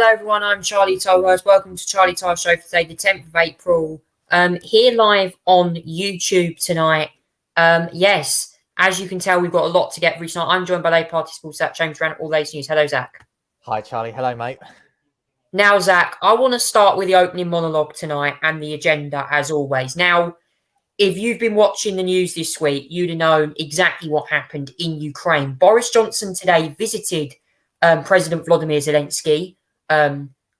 Hello everyone, I'm Charlie Tolhurst. Welcome to Charlie Tolhurst Show for today, the 10th of April. Here live on YouTube tonight. Yes, as you can tell, we've got a lot to get through tonight. I'm joined by late party sports Zach James around All Days News. Hello, Zach. Hi, Charlie. Hello, mate. Now, Zach, I want to start with the opening monologue tonight and the agenda, as always. Now, if you've been watching the news this week, you'd have known exactly what happened in Ukraine. Boris Johnson today visited President Volodymyr Zelensky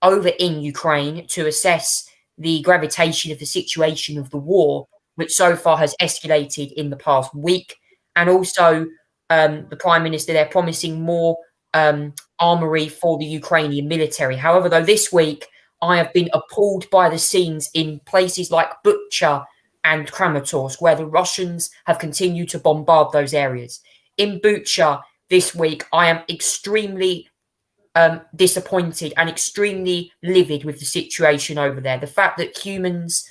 over in Ukraine to assess the gravitation of the situation of the war, which so far has escalated in the past week. And also the Prime Minister there promising more armory for the Ukrainian military. However, though, this week I have been appalled by the scenes in places like Bucha and Kramatorsk, where the Russians have continued to bombard those areas. In Bucha this week, I am extremely disappointed and extremely livid with the situation over there. The fact that humans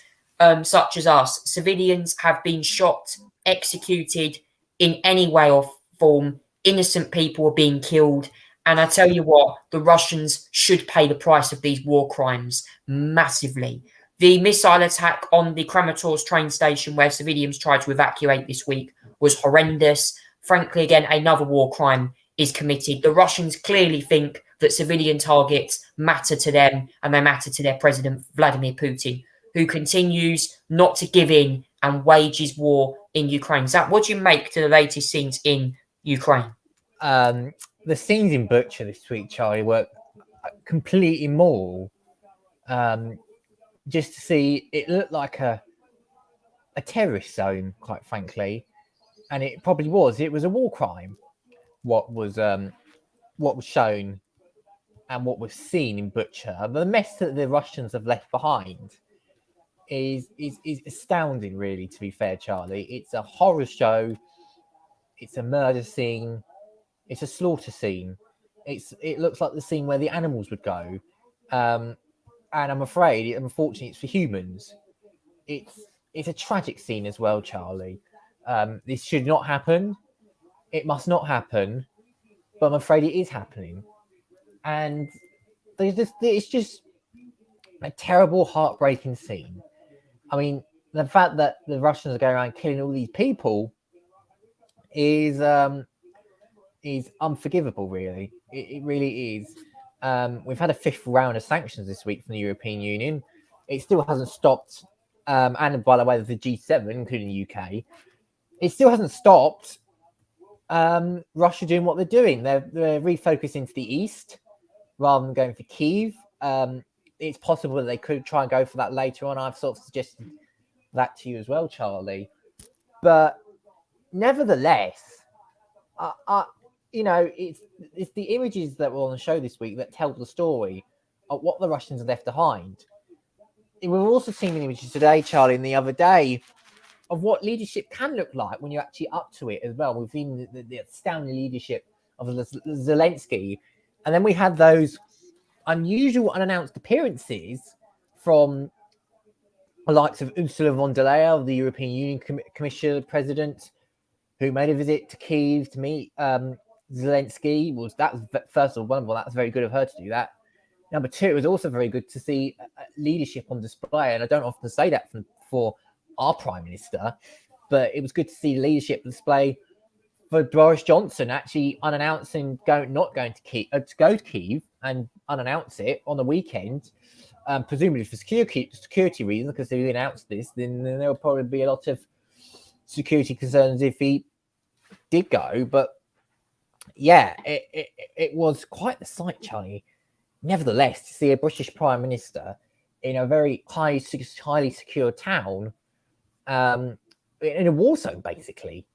such as us, civilians, have been shot, executed in any way or form. Innocent people are being killed. And I tell you what, the Russians should pay the price of these war crimes massively. The missile attack on the Kramatorsk train station where civilians tried to evacuate this week was horrendous. Frankly, again, another war crime is committed. The Russians clearly think that civilian targets matter to them and they matter to their president, Vladimir Putin, who continues not to give in and wages war in Ukraine. Zach, what do you make to the latest scenes in Ukraine? The scenes in Butcher this week, Charlie, were completely immoral. Just to see, it looked like a terrorist zone, quite frankly, and it probably was. It was a war crime. What was shown and what was seen in Butcher, the mess that the Russians have left behind is astounding. Really, to be fair, Charlie, it's a horror show. It's a murder scene. It's a slaughter scene. It looks like the scene where the animals would go. And I'm afraid, unfortunately, it's for humans. It's a tragic scene as well, Charlie. This should not happen. It must not happen. But I'm afraid it is happening. And it's just a terrible, heartbreaking scene. I mean, the fact that the Russians are going around killing all these people is unforgivable, really. It really is. We've had a fifth round of sanctions this week from the European Union. It still hasn't stopped. And by the way, the G7, including the UK, it still hasn't stopped Russia doing what they're doing. They're refocusing to the east rather than going for Kyiv. It's possible that they could try and go for that later on. I've sort of suggested that to you as well, Charlie. But nevertheless, it's the images that were on the show this week that tell the story of what the Russians have left behind. We've also seen the images today, Charlie, and the other day of what leadership can look like when you're actually up to it as well. We've seen the astounding leadership of Zelensky. And then we had those unusual unannounced appearances from the likes of Ursula von der Leyen, the European Union Commission President, who made a visit to Kyiv to meet Zelensky. That was first of all wonderful. That's very good of her to do that. Number two, it was also very good to see leadership on display, and I don't often say that for our Prime Minister, but it was good to see leadership display for Boris Johnson actually unannouncing not going to Kyiv, to go to Kyiv and unannounce it on the weekend, presumably for security reasons, because if he announced this, then there will probably be a lot of security concerns if he did go. But yeah, it was quite the sight, Charlie. Nevertheless, to see a British Prime Minister in a very highly secure town, in a war zone, basically,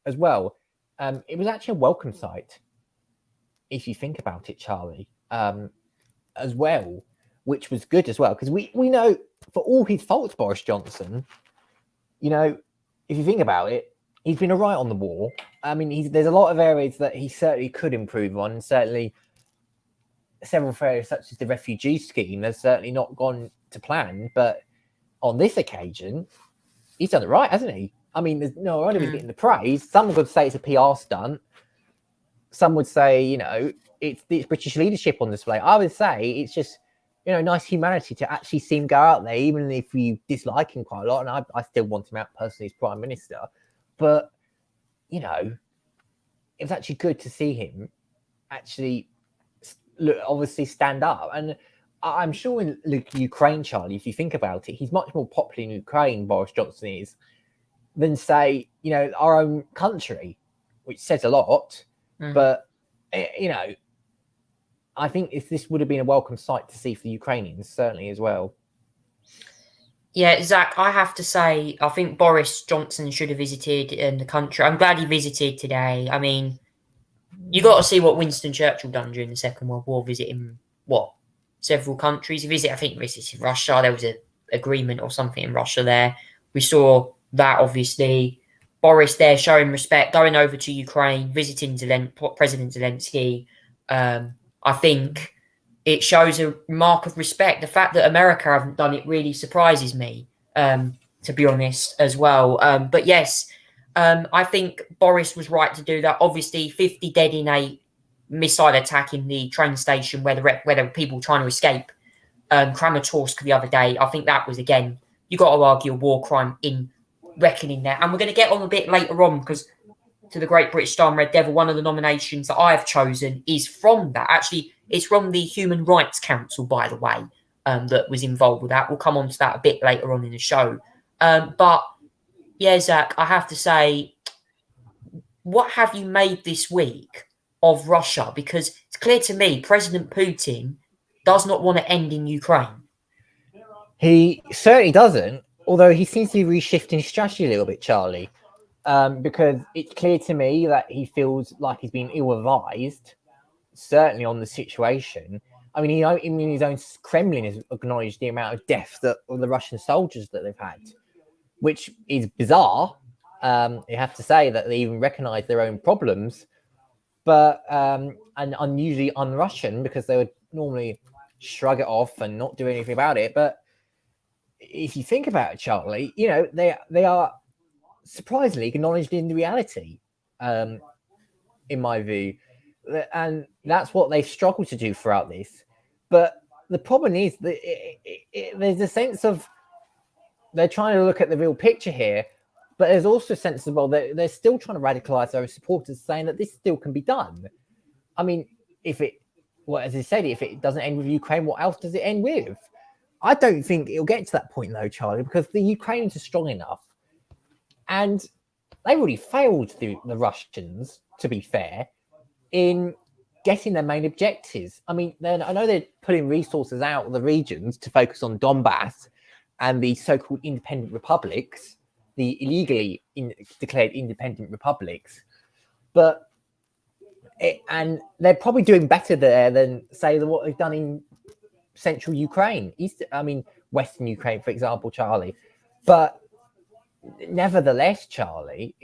as well, it was actually a welcome sight, if you think about it, Charlie, as well, which was good as well, because we know, for all his faults, Boris Johnson, if you think about it, he's been all right on the war. I mean, there's a lot of areas that he certainly could improve on, and certainly several areas such as the refugee scheme has certainly not gone to plan. But on this occasion, he's done it right, hasn't he? I mean, there's no only getting the praise. Some would say it's a PR stunt. Some would say, it's British leadership on display. I would say it's just, nice humanity to actually see him go out there, even if you dislike him quite a lot. And I still want him out personally as Prime Minister. But, it was actually good to see him actually obviously stand up. And I'm sure in Ukraine, Charlie, if you think about it, he's much more popular in Ukraine, Boris Johnson is, than say, our own country, which says a lot. But, I think this would have been a welcome sight to see for the Ukrainians, certainly as well. Yeah, Zach, I have to say, I think Boris Johnson should have visited the country. I'm glad he visited today. I mean, you got to see what Winston Churchill done during the Second World War, visiting, several countries. I think he visited Russia. There was an agreement or something in Russia there. We saw that, obviously. Boris there showing respect, going over to Ukraine, visiting President Zelensky. I think it shows a mark of respect. The fact that America haven't done it really surprises me, to be honest, as well. But yes, I think Boris was right to do that. Obviously, 50 dead in a missile attack in the train station where there were people trying to escape. Kramatorsk the other day. I think that was, again, you got to argue a war crime in reckoning there. And we're going to get on a bit later on, because to the Great British Star and Red Devil, one of the nominations that I have chosen is from that. Actually, it's from the Human Rights Council, by the way, that was involved with that. We'll come on to that a bit later on in the show. But yeah, Zach, I have to say, what have you made this week of Russia? Because it's clear to me President Putin does not want to end in Ukraine. He certainly doesn't, although he seems to be reshifting his strategy a little bit, Charlie. Because it's clear to me that he feels like he's been ill-advised, certainly on the situation. I mean, his own Kremlin has acknowledged the amount of death of the Russian soldiers that they've had, which is bizarre. You have to say that they even recognise their own problems, but and unusually un-Russian, because they would normally shrug it off and not do anything about it. But if you think about it, Charlie, they are surprisingly acknowledged in the reality, in my view, and that's what they've struggled to do throughout this. But the problem is that there's a sense of they're trying to look at the real picture here, but there's also a sense of, they're still trying to radicalize their supporters, saying that this still can be done. I mean, as I said, if it doesn't end with Ukraine, what else does it end with? I don't think it'll get to that point, though, Charlie, because the Ukrainians are strong enough. And they already failed the Russians, to be fair, in getting their main objectives. I mean, I know they're putting resources out of the regions to focus on Donbass and the so-called independent republics, the illegally declared independent republics. But and they're probably doing better there than, say, what they've done in central Ukraine, Western Ukraine, for example, Charlie. But nevertheless, Charlie,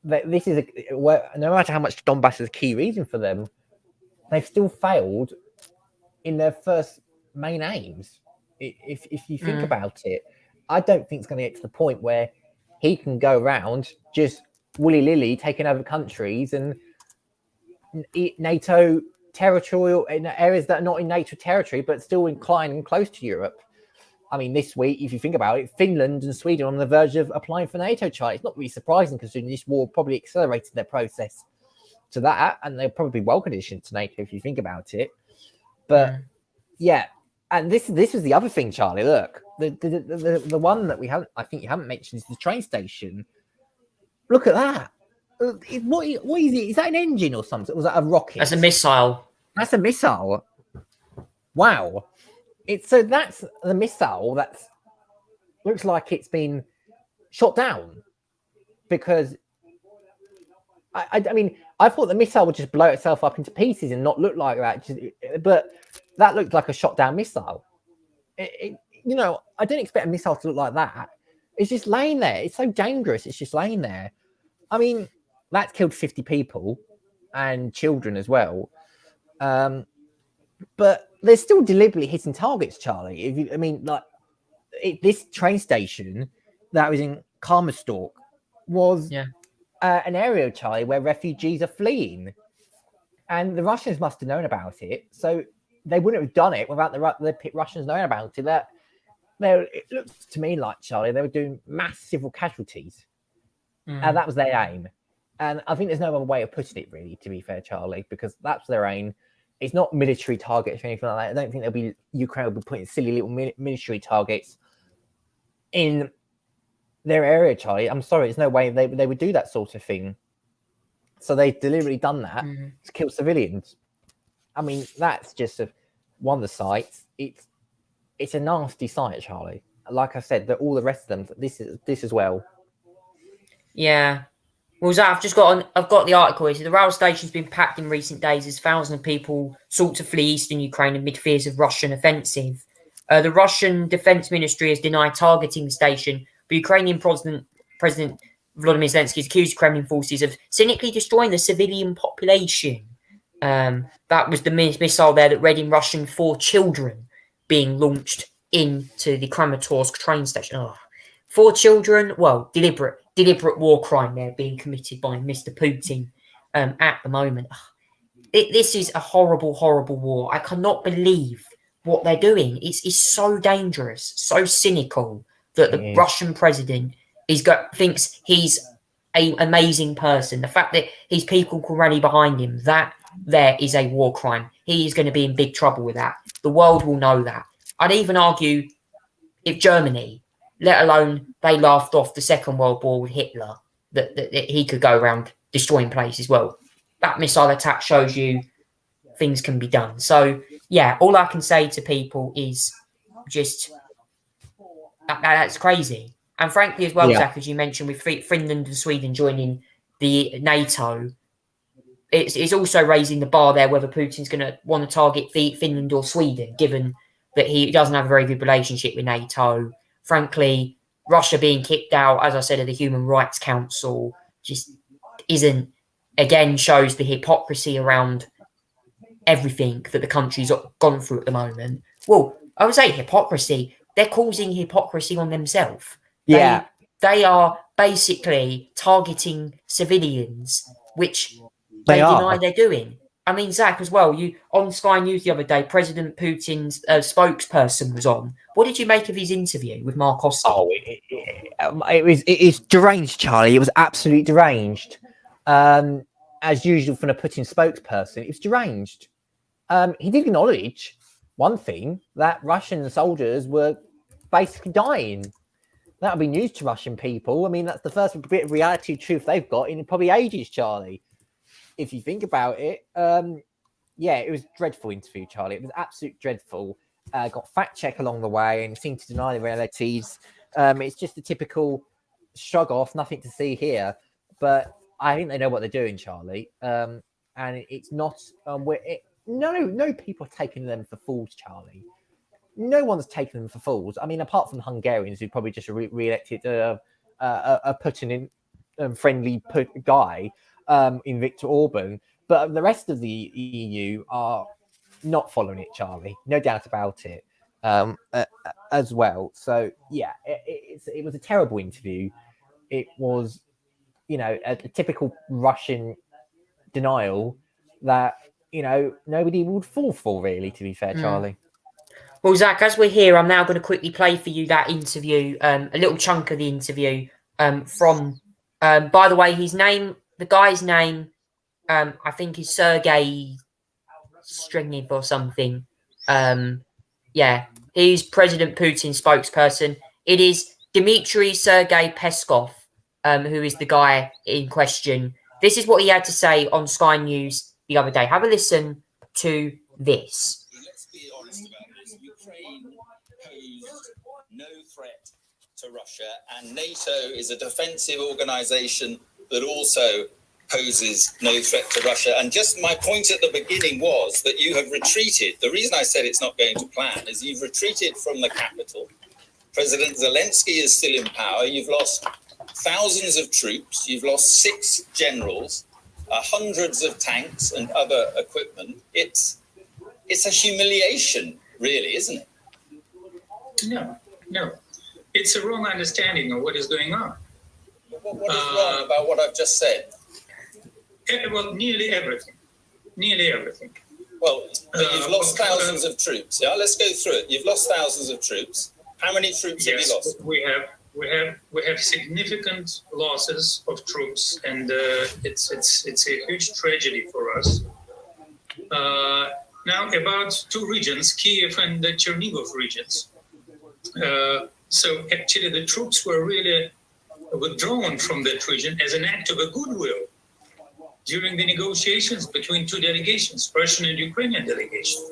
this is no matter how much Donbass is a key reason for them, they've still failed in their first main aims. If you think about it, I don't think it's going to get to the point where he can go around just willy-nilly taking over countries and NATO territorial in areas that are not in NATO territory, but still inclining close to Europe. I mean, this week, if you think about it, Finland and Sweden are on the verge of applying for NATO, Charlie. It's not really surprising, considering this war probably accelerated their process to that, and they're probably well conditioned to NATO if you think about it. But yeah, and this is the other thing, Charlie. Look, the one that I think you haven't mentioned, is the train station. Look at that. What is it? Is that an engine or something? Or was that a rocket? That's a missile. That's a missile. Wow. So that's the missile that looks like it's been shot down, because I mean, I thought the missile would just blow itself up into pieces and not look like that, but that looked like a shot down missile. I didn't expect a missile to look like that. It's just laying there. It's so dangerous. It's just laying there. I mean, that's killed 50 people and children as well. But they're still deliberately hitting targets, Charlie. This train station that was in Karmastork was an area, Charlie, where refugees are fleeing. And the Russians must have known about it, so they wouldn't have done it without the Russians knowing about it. It looks to me like, Charlie, they were doing mass civil casualties, and that was their aim. And I think there's no other way of putting it, really, to be fair, Charlie, because that's their aim. It's not military targets or anything like that. I don't think Ukraine will be putting silly little military targets in their area, Charlie. I'm sorry, there's no way they would do that sort of thing. So they've deliberately done that to kill civilians. I mean, that's just one of the sites. It's a nasty site, Charlie. Like I said, all the rest of them, this as well. Yeah. Well, Zach, I've got the article here. So the rail station's been packed in recent days as thousands of people sought to flee eastern Ukraine amid fears of Russian offensive. The Russian Defense Ministry has denied targeting the station, but Ukrainian President Volodymyr Zelensky has accused Kremlin forces of cynically destroying the civilian population. That was the missile there that read in Russian for children being launched into the Kramatorsk train station. Oh. 4 children, well, deliberate war crime there being committed by Mr. Putin at the moment. This is a horrible, horrible war. I cannot believe what they're doing. It's so dangerous, so cynical that the Russian president thinks he's an amazing person. The fact that his people can rally behind him, that there is a war crime. He is going to be in big trouble with that. The world will know that. I'd even argue if Germany, let alone they laughed off the Second World War with Hitler, that he could go around destroying places. Well, that missile attack shows you things can be done. So, yeah, all I can say to people is just that's crazy. And frankly, as well, Zach, as you mentioned, with Finland and Sweden joining the NATO, it's also raising the bar there whether Putin's going to want to target Finland or Sweden, given that he doesn't have a very good relationship with NATO. Frankly, Russia being kicked out, as I said, of the Human Rights Council just shows the hypocrisy around everything that the country's gone through at the moment. Well, I would say hypocrisy. They're causing hypocrisy on themselves. Yeah. They are basically targeting civilians, which they deny they're doing. I mean, Zach, as well, you on Sky News the other day, President Putin's spokesperson was on. What did you make of his interview with Mark Oster? Oh, it's deranged, Charlie. It was absolutely deranged. As usual from a Putin spokesperson, it was deranged. He did acknowledge one thing, that Russian soldiers were basically dying. That would be news to Russian people. I mean, that's the first bit of reality truth they've got in probably ages, Charlie. If you think about it, it was a dreadful interview, Charlie. It was absolutely dreadful. Got fact check along the way and seemed to deny the realities. It's just a typical shrug off, nothing to see here. But I think they know what they're doing, Charlie. And it's not no people are taking them for fools, Charlie. No one's taking them for fools. I mean, apart from the Hungarians, who probably just re-elected a Putin friendly guy in Viktor Orban. But the rest of the EU are not following it, Charlie. No doubt about it as well. So, yeah, it was a terrible interview. It was, a typical Russian denial that, nobody would fall for, really, to be fair, Charlie. Well, Zach, as we're here, I'm now going to quickly play for you that interview, a little chunk of the interview from, by the way, the guy's name, I think is Sergei Stregnev or something. He's President Putin's spokesperson. It is Dmitry Sergei Peskov, who is the guy in question. This is what he had to say on Sky News the other day. Have a listen to this. Let's be honest about this. Ukraine posed no threat to Russia, and NATO is a defensive organization that also poses no threat to Russia. And just my point at the beginning was that you have retreated. The reason I said it's not going to plan is you've retreated from the capital. President Zelensky is still in power. You've lost thousands of troops. You've lost 6 generals, hundreds of tanks and other equipment. It's a humiliation, really, isn't it? No. It's a wrong understanding of what is going on. What is wrong about what I've just said? Well, nearly everything. nearly everything. Well, but you've lost thousands of troops. Yeah, let's go through it. You've lost thousands of troops. How many troops have you lost? We have significant losses of troops, and it's a huge tragedy for us. Now about two regions, Kiev and the Chernigov regions. So actually the troops were really withdrawn from that region as an act of a goodwill during the negotiations between two delegations, Russian and Ukrainian delegation.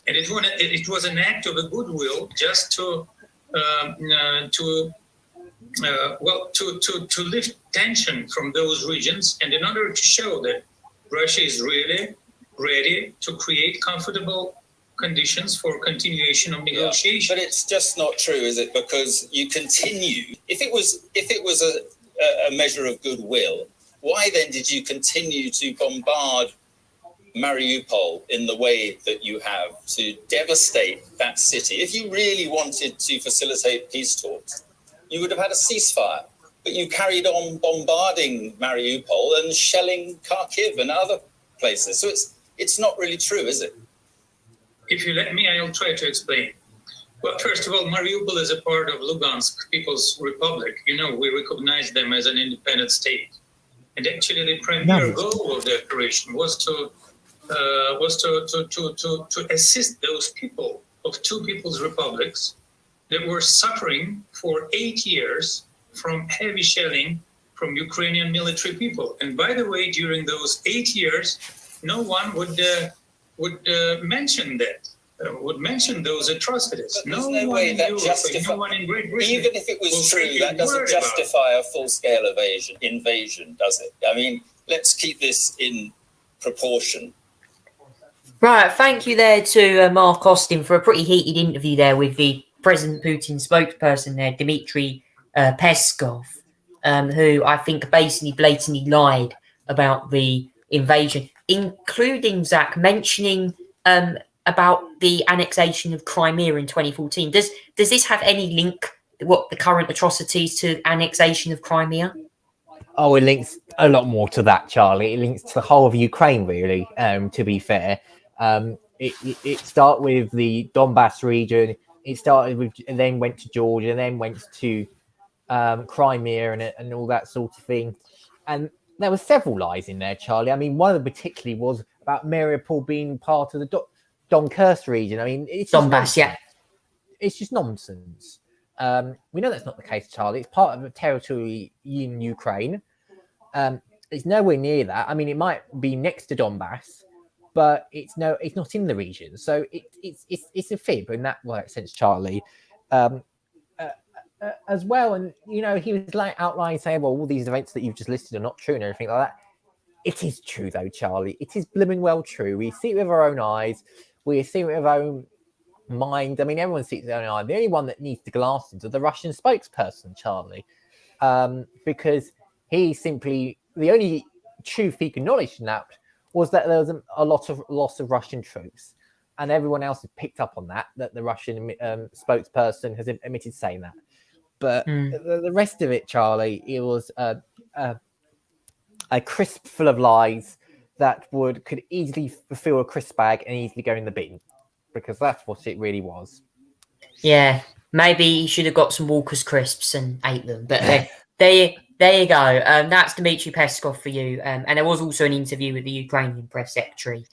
And it was an act of a goodwill just to lift tension from those regions, and in order to show that Russia is really ready to create comfortable conditions for continuation of negotiations. But it's just not true, is it? Because you continue. If it was a measure of goodwill, why then did you continue to bombard Mariupol in the way that you have to devastate that city? If you really wanted to facilitate peace talks, you would have had a ceasefire. But you carried on bombarding Mariupol and shelling Kharkiv and other places. So it's not really true, is it? If you let me, I'll try to explain. Well, first of all, Mariupol is a part of Lugansk People's Republic. You know, we recognize them as an independent state. And actually, the primary goal of the operation was to assist those people of two people's republics that were suffering for 8 years from heavy shelling from Ukrainian military people. And by the way, during those 8 years, no one would mention that. Would mention those atrocities. There's no way that justifies. No one in Great Britain. Even if it was true, that doesn't justify a full-scale invasion, does it? I mean, let's keep this in proportion. Right, thank you there to Mark Austin for a pretty heated interview there with the President Putin spokesperson there, Dmitry Peskov, who I think basically blatantly lied about the invasion, including, Zach, mentioning about the annexation of Crimea in 2014. Does this have any link, the current atrocities, to annexation of Crimea? Oh, it links a lot more to that, Charlie. It links to the whole of Ukraine, really, to be fair. It started with the Donbass region. It started with, and then went to Georgia, and then went to Crimea and all that sort of thing. And there were several lies in there, Charlie. I mean, one of them particularly was about Mariupol being part of the Tolhurst region. I mean, it's Donbass, yeah. It's just nonsense. We know that's not the case, Charlie. It's part of a territory in Ukraine. It's nowhere near that. I mean, it might be next to Donbass, but it's not in the region. So it's a fib in that sense, Charlie. As well, and you know, he was like outlining, saying, "Well, all these events that you've just listed are not true and everything like that." It is true, though, Charlie. It is blooming well true. We see it with our own eyes. We see it with our own mind. I mean, everyone sees it with their own eye. The only one that needs the glasses is the Russian spokesperson, Charlie, because he simply, the only truth he acknowledged in that was that there was a lot of loss of Russian troops, and everyone else has picked up on that the Russian spokesperson has admitted saying that. But the rest of it, Charlie, it was a crisp full of lies that could easily fill a crisp bag and easily go in the bin, because that's what it really was. Yeah, maybe he should have got some Walker's crisps and ate them. But there you go. That's Dmitry Peskov for you. And there was also an interview with the Ukrainian press secretary,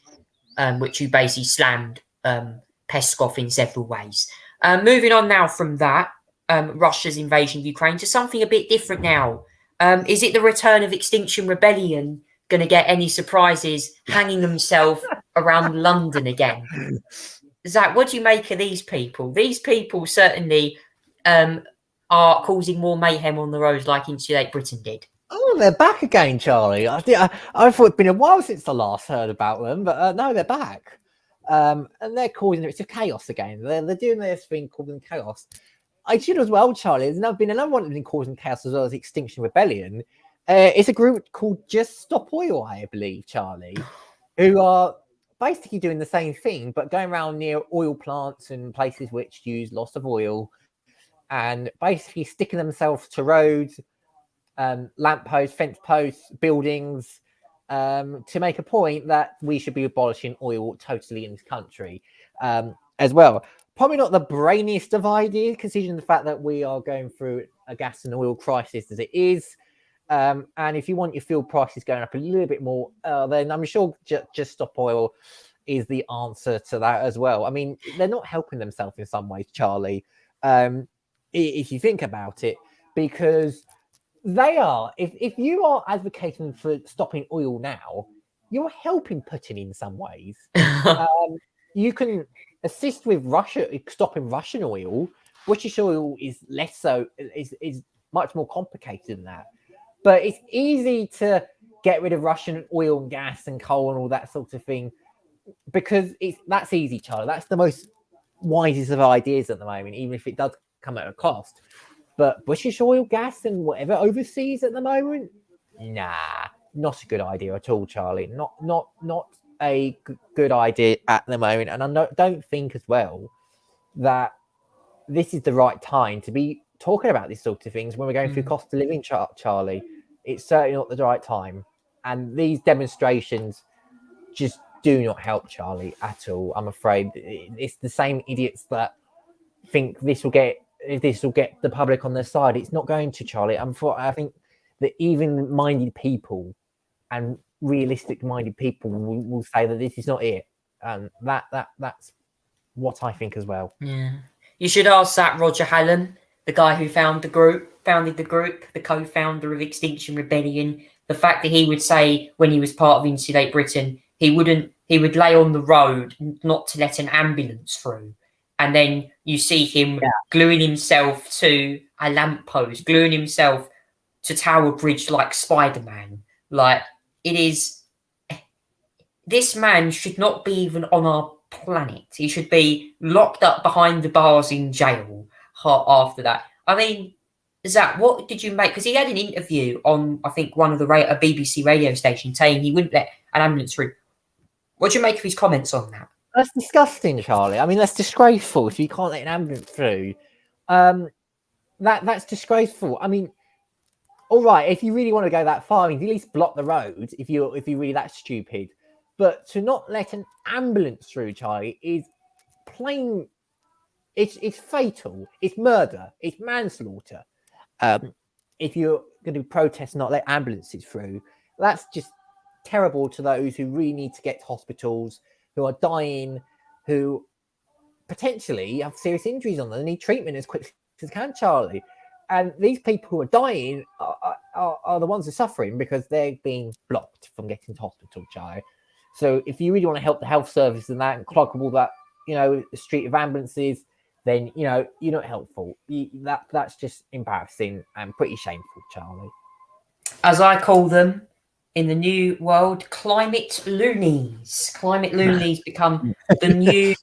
which you basically slammed Peskov in several ways. Moving on now from that, Russia's invasion of Ukraine, to something a bit different now. Is it the return of Extinction Rebellion going to get any surprises hanging themselves around London again? Zach, what do you make of these people? These people certainly are causing more mayhem on the roads like Insulate Britain did. Oh, they're back again, Charlie. I thought it'd been a while since I last heard about them, but no, they're back. And they're causing it's a chaos again. They're doing this thing causing chaos. I should as well, Charlie. There's been another one that's been causing chaos as well as Extinction Rebellion. It's a group called Just Stop Oil, I believe, Charlie, who are basically doing the same thing, but going around near oil plants and places which use lots of oil and basically sticking themselves to roads, lampposts, fence posts, buildings, to make a point that we should be abolishing oil totally in this country as well. Probably not the brainiest of ideas, considering the fact that we are going through a gas and oil crisis as it is. And if you want your fuel prices going up a little bit more, then I'm sure just stop oil is the answer to that as well. I mean, they're not helping themselves in some ways, Charlie, if you think about it, because they are. If you are advocating for stopping oil now, you're helping Putin in some ways. You can assist with Russia stopping Russian oil. British oil is less so, is much more complicated than that. But it's easy to get rid of Russian oil and gas and coal and all that sort of thing, because that's easy, Charlie. That's the most wisest of ideas at the moment, even if it does come at a cost. But British oil, gas, and whatever overseas at the moment, nah, not a good idea at all, Charlie. Not a good idea at the moment. And I don't think as well that this is the right time to be talking about these sort of things when we're going through cost of living, Charlie. It's certainly not the right time. And these demonstrations just do not help, Charlie, at all. I'm afraid it's the same idiots that think this will get the public on their side. It's not going to, Charlie. I think that even-minded people and realistic-minded people will say that this is not it. And that's what I think as well. Yeah. You should ask that Roger Hallam, the guy who founded the group, the co-founder of Extinction Rebellion. The fact that he would say when he was part of Insulate Britain, he would lay on the road not to let an ambulance through. And then you see him gluing himself to a lamppost, gluing himself to Tower Bridge like Spider-Man. Like, it is... This man should not be even on our planet. He should be locked up behind the bars in jail after that. I mean, Zach, what did you make? Because he had an interview on, I think, one of a BBC radio station saying he wouldn't let an ambulance through. What do you make of his comments on that? That's disgusting, Charlie. I mean, that's disgraceful if you can't let an ambulance through. That's disgraceful. I mean, all right, if you really want to go that far, I mean, at least block the road if you're really that stupid. But to not let an ambulance through, Charlie, is plain. It's fatal. It's murder. It's manslaughter. If you're going to protest, not let ambulances through, that's just terrible to those who really need to get to hospitals, who are dying, who potentially have serious injuries on them, and need treatment as quickly as can, Charlie. And these people who are dying are the ones who are suffering because they're being blocked from getting to hospital, Charlie. So if you really want to help the health service and that and clog up all that, the street of ambulances, then, you're not helpful. That's just embarrassing and pretty shameful, Charlie. As I call them in the new world, climate loonies. Climate loonies become the new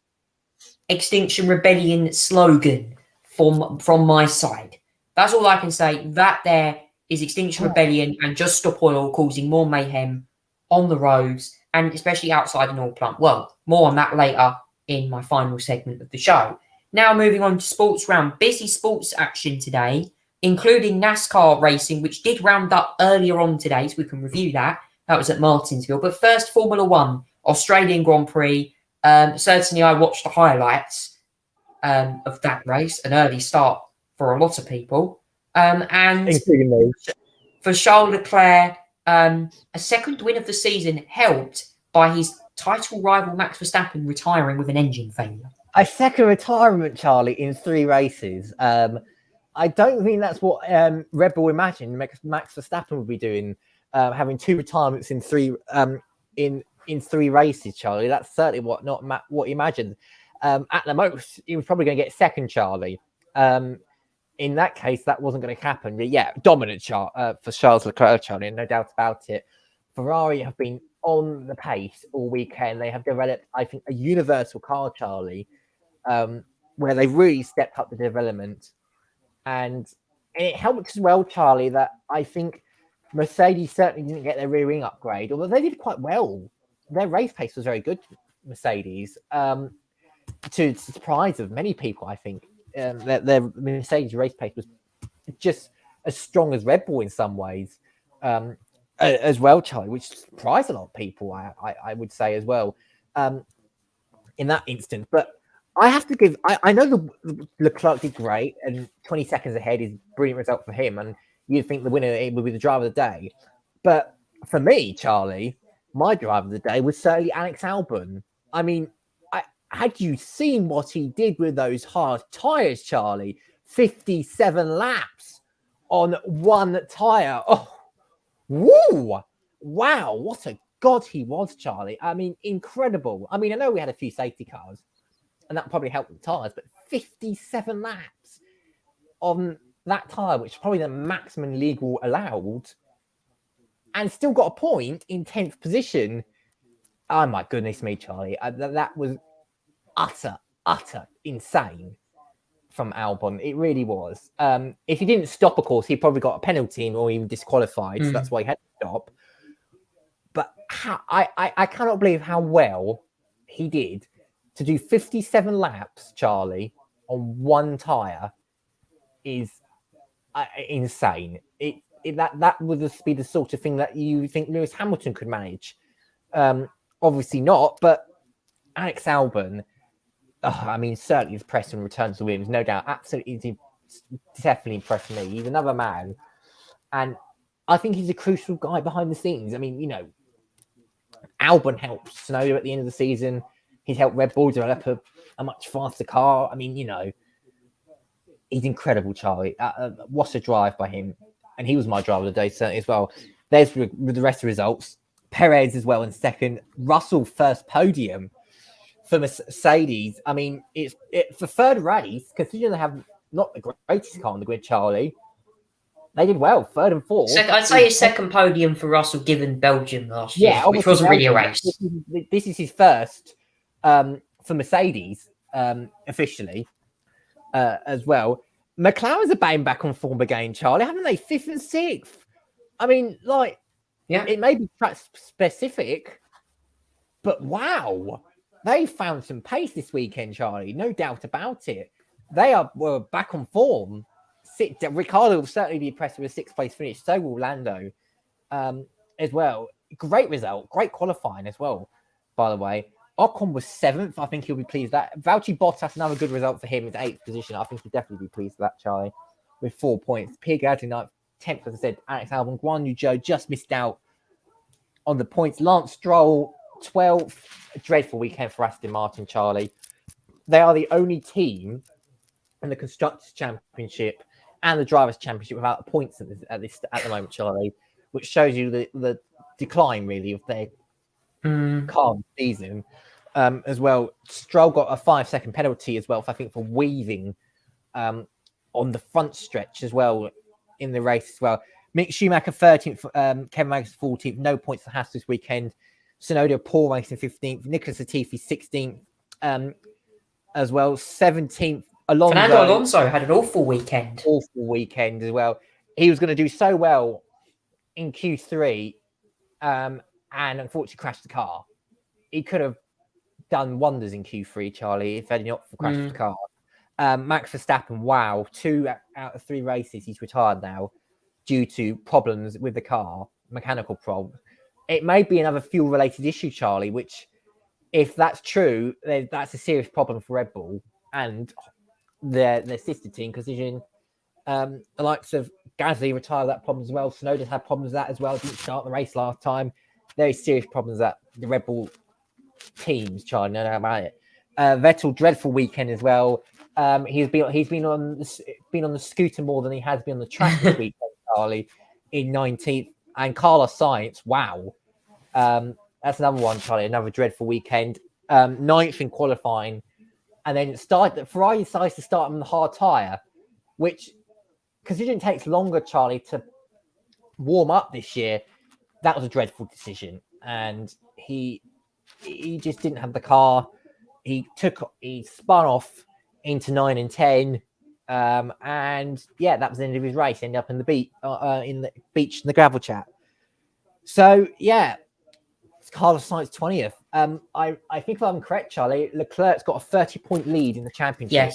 Extinction Rebellion slogan from my side. That's all I can say. That there is Extinction Rebellion and Just Stop Oil causing more mayhem on the roads and especially outside an oil plant. Well, more on that later in my final segment of the show. Now moving on to sports round. Busy sports action today, including NASCAR racing, which did round up earlier on today, so we can review that. That was at Martinsville. But first, Formula One, Australian Grand Prix. Certainly I watched the highlights of that race, an early start for a lot of people. And for Charles Leclerc, a second win of the season helped by his title rival Max Verstappen retiring with an engine failure. A second retirement, Charlie, in 3 races. I don't think that's what Red Bull imagined Max Verstappen would be doing, having 2 retirements in 3 in 3 races, Charlie. That's certainly what he imagined. At the most, he was probably going to get second, Charlie. In that case, that wasn't going to happen. But yeah, dominant for Charles Leclerc, Charlie, no doubt about it. Ferrari have been on the pace all weekend. They have developed, I think, a universal car, Charlie, where they've really stepped up the development. And it helped as well, Charlie, that I think Mercedes certainly didn't get their rear wing upgrade, although they did quite well. Their race pace was very good, Mercedes, to the surprise of many people, I think. Their Mercedes race pace was just as strong as Red Bull in some ways. as well, Charlie, which surprised a lot of people, I would say as well, in that instance. But I have to give, I know the Leclerc did great, and 20 seconds ahead is a brilliant result for him, and you'd think the winner it would be the driver of the day. But for me, Charlie, my driver of the day was certainly Alex Albon. I mean, had you seen what he did with those hard tyres, Charlie? 57 laps on one tyre. Oh, woo! Wow, what a god he was, Charlie. I mean, incredible. I mean, I know we had a few safety cars, and that probably helped with the tyres, but 57 laps on that tyre, which is probably the maximum legal allowed, and still got a point in 10th position. Oh my goodness me, Charlie. That was utter insane from Albon. It really was. If he didn't stop, of course, he probably got a penalty or even disqualified. So that's why he had to stop. But I cannot believe how well he did to do 57 laps, Charlie, on one tyre is insane. That would just be the sort of thing that you think Lewis Hamilton could manage. Obviously not, but Alex Albon, I mean, certainly his press and returns to Williams, no doubt, absolutely, definitely impressed me. He's another man, and I think he's a crucial guy behind the scenes. I mean, you know, Albon helped Tsunoda at the end of the season. He's helped Red Bull develop a much faster car. I mean, you know, he's incredible, Charlie. What a drive by him. And he was my driver of the day, certainly, as well. There's the rest of the results. Perez as well in second. Russell first podium for Mercedes. I mean, it's for third race, considering they have not the greatest car on the grid, Charlie. They did well, third and fourth. I'd say his second podium for Russell, given Belgium last year, which wasn't really a race. This is his first for Mercedes, officially, as well. McLaren's are batting back on form again, Charlie, haven't they? 5th and 6th. I mean, like, yeah, it may be track specific, but wow, they found some pace this weekend, Charlie. No doubt about it. They were back on form. Ricciardo will certainly be impressed with a 6th place finish. So will Lando, as well. Great result, great qualifying as well. By the way, Ocon was 7th. I think he'll be pleased with that. Valtteri Bottas, another good result for him, is 8th position. I think he'll definitely be pleased with that, Charlie, with 4 points. Pierre Gasly 9th, 10th, as I said. Alex Albon, Guan Yu Zhou just missed out on the points. Lance Stroll 12th. A dreadful weekend for Aston Martin, Charlie. They are the only team in the Constructors' Championship and the Drivers' Championship without points at the moment, Charlie, which shows you the decline, really, of their car season. As well, Stroll got a 5-second penalty as well, I think, for weaving on the front stretch as well in the race as well. Mick Schumacher 13th, Kevin Magnussen 14th, no points for Haas this weekend. Tsunoda, Paul racing 15th, Nicholas Latifi 16th, as well, 17th. Fernando Alonso had an awful weekend. Awful weekend as well. He was going to do so well in Q3, and unfortunately crashed the car. He could have done wonders in Q3, Charlie, if had not crashed the car. Max Verstappen, wow, 2 out of 3 races he's retired now due to problems with the car, mechanical problems. It may be another fuel-related issue, Charlie, which, if that's true, that's a serious problem for Red Bull and their sister team, considering the likes of Gasly retired that problem as well. Tsunoda had problems with that as well. Didn't start the race last time. Very serious problems that the Red Bull teams, Charlie, no doubt about it. Vettel, dreadful weekend as well. He's been on the scooter more than he has been on the track this weekend, Charlie, in 19th. And Carlos Sainz, wow. That's another one, Charlie, another dreadful weekend. 9th in qualifying. And then Ferrari decides to start on the hard tyre, which, considering it takes longer, Charlie, to warm up this year, that was a dreadful decision. And he just didn't have the car. He spun off into 9 and 10. And yeah, that was the end of his race. Ended up in the beach in the gravel chat. So yeah, Carlos Sainz 20th. I think if I'm correct, Charlie, Leclerc's got a 30-point lead in the championship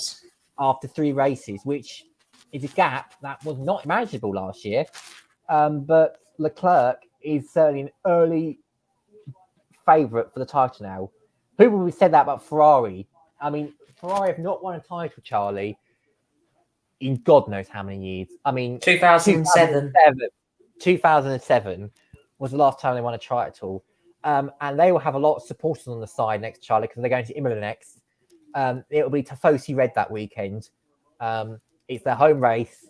after 3 races, which is a gap that was not manageable last year. But Leclerc is certainly an early favourite for the title now. People have said that about Ferrari. I mean, Ferrari have not won a title, Charlie, in God knows how many years. I mean, 2007. 2007 was the last time they won a title. And they will have a lot of supporters on the side next, Charlie, because they're going to Imola next. It'll be Tifosi Red that weekend. It's their home race.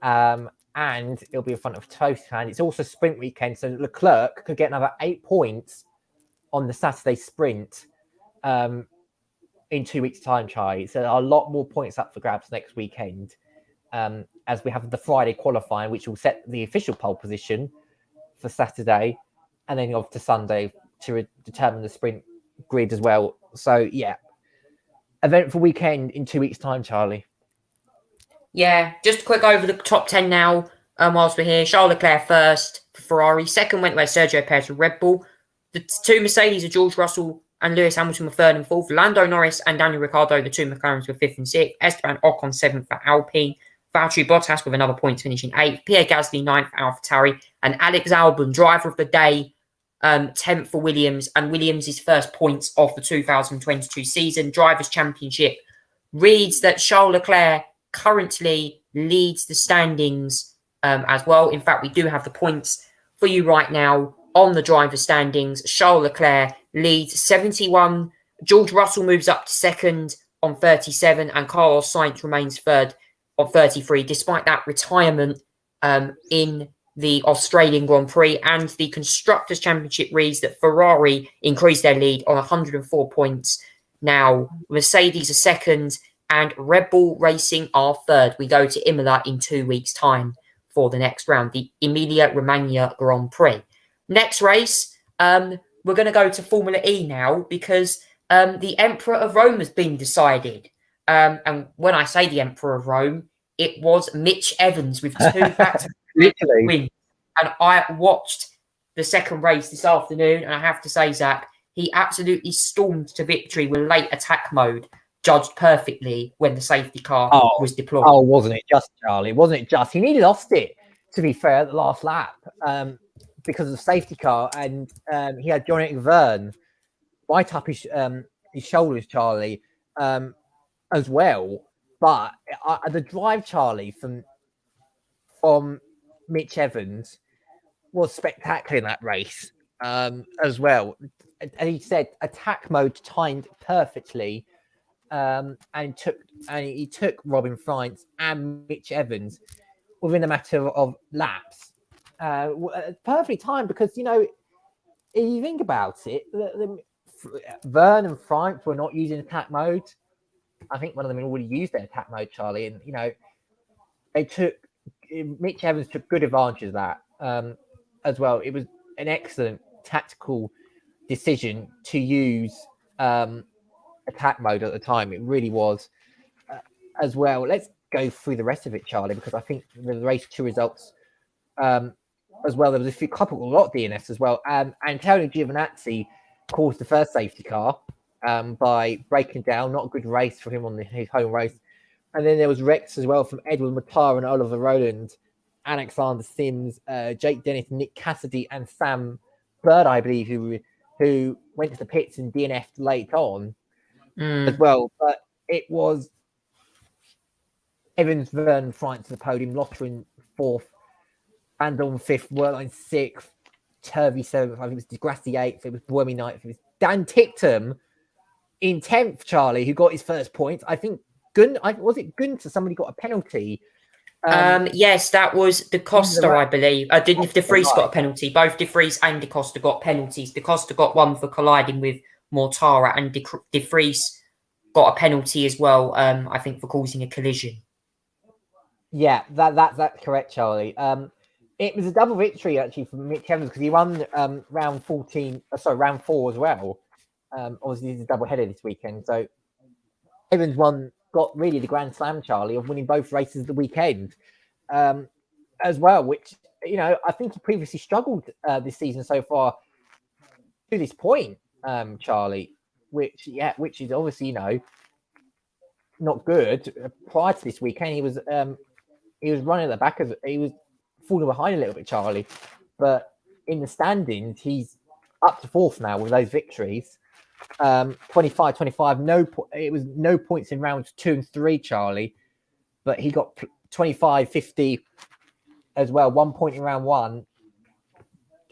And it'll be in front of Tifosi fans. It's also sprint weekend, so Leclerc could get another 8 points on the Saturday sprint in 2 weeks' time, Charlie. So a lot more points up for grabs next weekend. As we have the Friday qualifying, which will set the official pole position for Saturday, and then off to Sunday to determine the sprint grid as well. So, yeah, eventful weekend in 2 weeks' time, Charlie. Yeah, just a quick over the top 10 now, whilst we're here. Charles Leclerc first for Ferrari. Second went away Sergio Perez for Red Bull. The two Mercedes are George Russell and Lewis Hamilton were third and fourth. Lando Norris and Daniel Ricciardo, the two McLarens, were fifth and sixth. Esteban Ocon seventh for Alpine. Valtteri Bottas with another point finishing eighth. Pierre Gasly ninth for AlphaTauri. And Alex Albon, driver of the day, 10th for Williams. And Williams' first points of the 2022 season. Drivers' Championship reads that Charles Leclerc currently leads the standings as well. In fact, we do have the points for you right now on the driver standings. Charles Leclerc leads 71. George Russell moves up to second on 37, and Carlos Sainz remains third on 33, despite that retirement in the Australian Grand Prix. And the Constructors' Championship reads that Ferrari increased their lead on 104 points. Now, Mercedes are second, and Red Bull Racing are third. We go to Imola in 2 weeks' time for the next round, the Emilia-Romagna Grand Prix. Next race, we're going to go to Formula E now, because the Emperor of Rome has been decided. And when I say the Emperor of Rome, it was Mitch Evans with 2 back-to-back wins. And I watched the second race this afternoon, and I have to say, Zach, he absolutely stormed to victory with late attack mode, judged perfectly when the safety car was deployed. Oh, wasn't it just, Charlie? Wasn't it just? He nearly lost it, to be fair, at the last lap because of the safety car. And he had John Verne right up his shoulders, Charlie, as well. But the drive, Charlie, from Mitch Evans was spectacular in that race as well. And he said attack mode timed perfectly. And he took Robin Frijns and Mitch Evans within a matter of laps. Perfectly timed, because, you know, if you think about it, Verne and Frijns were not using attack mode. I think one of them had already used their attack mode, Charlie, and, you know, Mitch Evans took good advantage of that as well. It was an excellent tactical decision to use attack mode at the time. It really was as well. Let's go through the rest of it, Charlie, because I think the race 2 results as well. There was a lot of DNFs as well. Antonio Giovinazzi caused the first safety car by breaking down. Not a good race for him on his home race. And then there was wrecks as well from Edward McLaren, Oliver Rowland, Alexander Sims, Jake Dennis, Nick Cassidy, and Sam Bird, I believe, who went to the pits and DNF'd late on as well. But it was Evans, Verne, Frijns to the podium, Lotterin 4th, Bandon 5th, Werlein 6th, Turvey 7th, I think it was Degrassi 8th, it was Buemi 9th, it was Dan Tipton in 10th, Charlie, who got his first point. I think was it Gunter? Somebody got a penalty. Yes, that was De Costa, I believe. Didn't De Vries got a penalty? Both De Vries and De Costa got penalties. De Costa got one for colliding with Mortara, and De Vries got a penalty as well, I think, for causing a collision. Yeah, that's correct, Charlie. It was a double victory actually for Mitch Evans, because he won round 4 as well. Obviously, it's a double header this weekend, so Evans got really the grand slam, Charlie, of winning both races of the weekend as well, which, you know, I think he previously struggled this season so far to this point, Charlie, which is obviously, you know, not good. Prior to this weekend, he was running at the back, he was falling behind a little bit, Charlie, but in the standings, he's up to fourth now with those victories. 25-25. It was no points in rounds 2 and 3, Charlie, but he got 25-50 as well. 1 point in round 1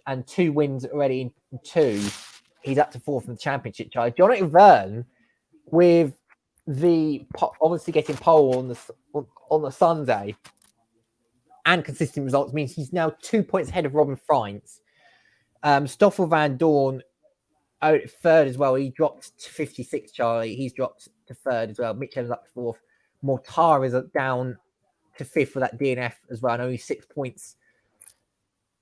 and 2 wins already in 2. He's up to fourth in the championship, Charlie. Jonathan Verne, with the obviously getting pole on the Sunday and consistent results, means he's now 2 points ahead of Robin Friends. Stoffel Van Dorn third as well. He dropped to 56, Charlie. He's dropped to third as well. Mitchell is up to fourth. Mortar is down to fifth for that DNF as well. And only 6 points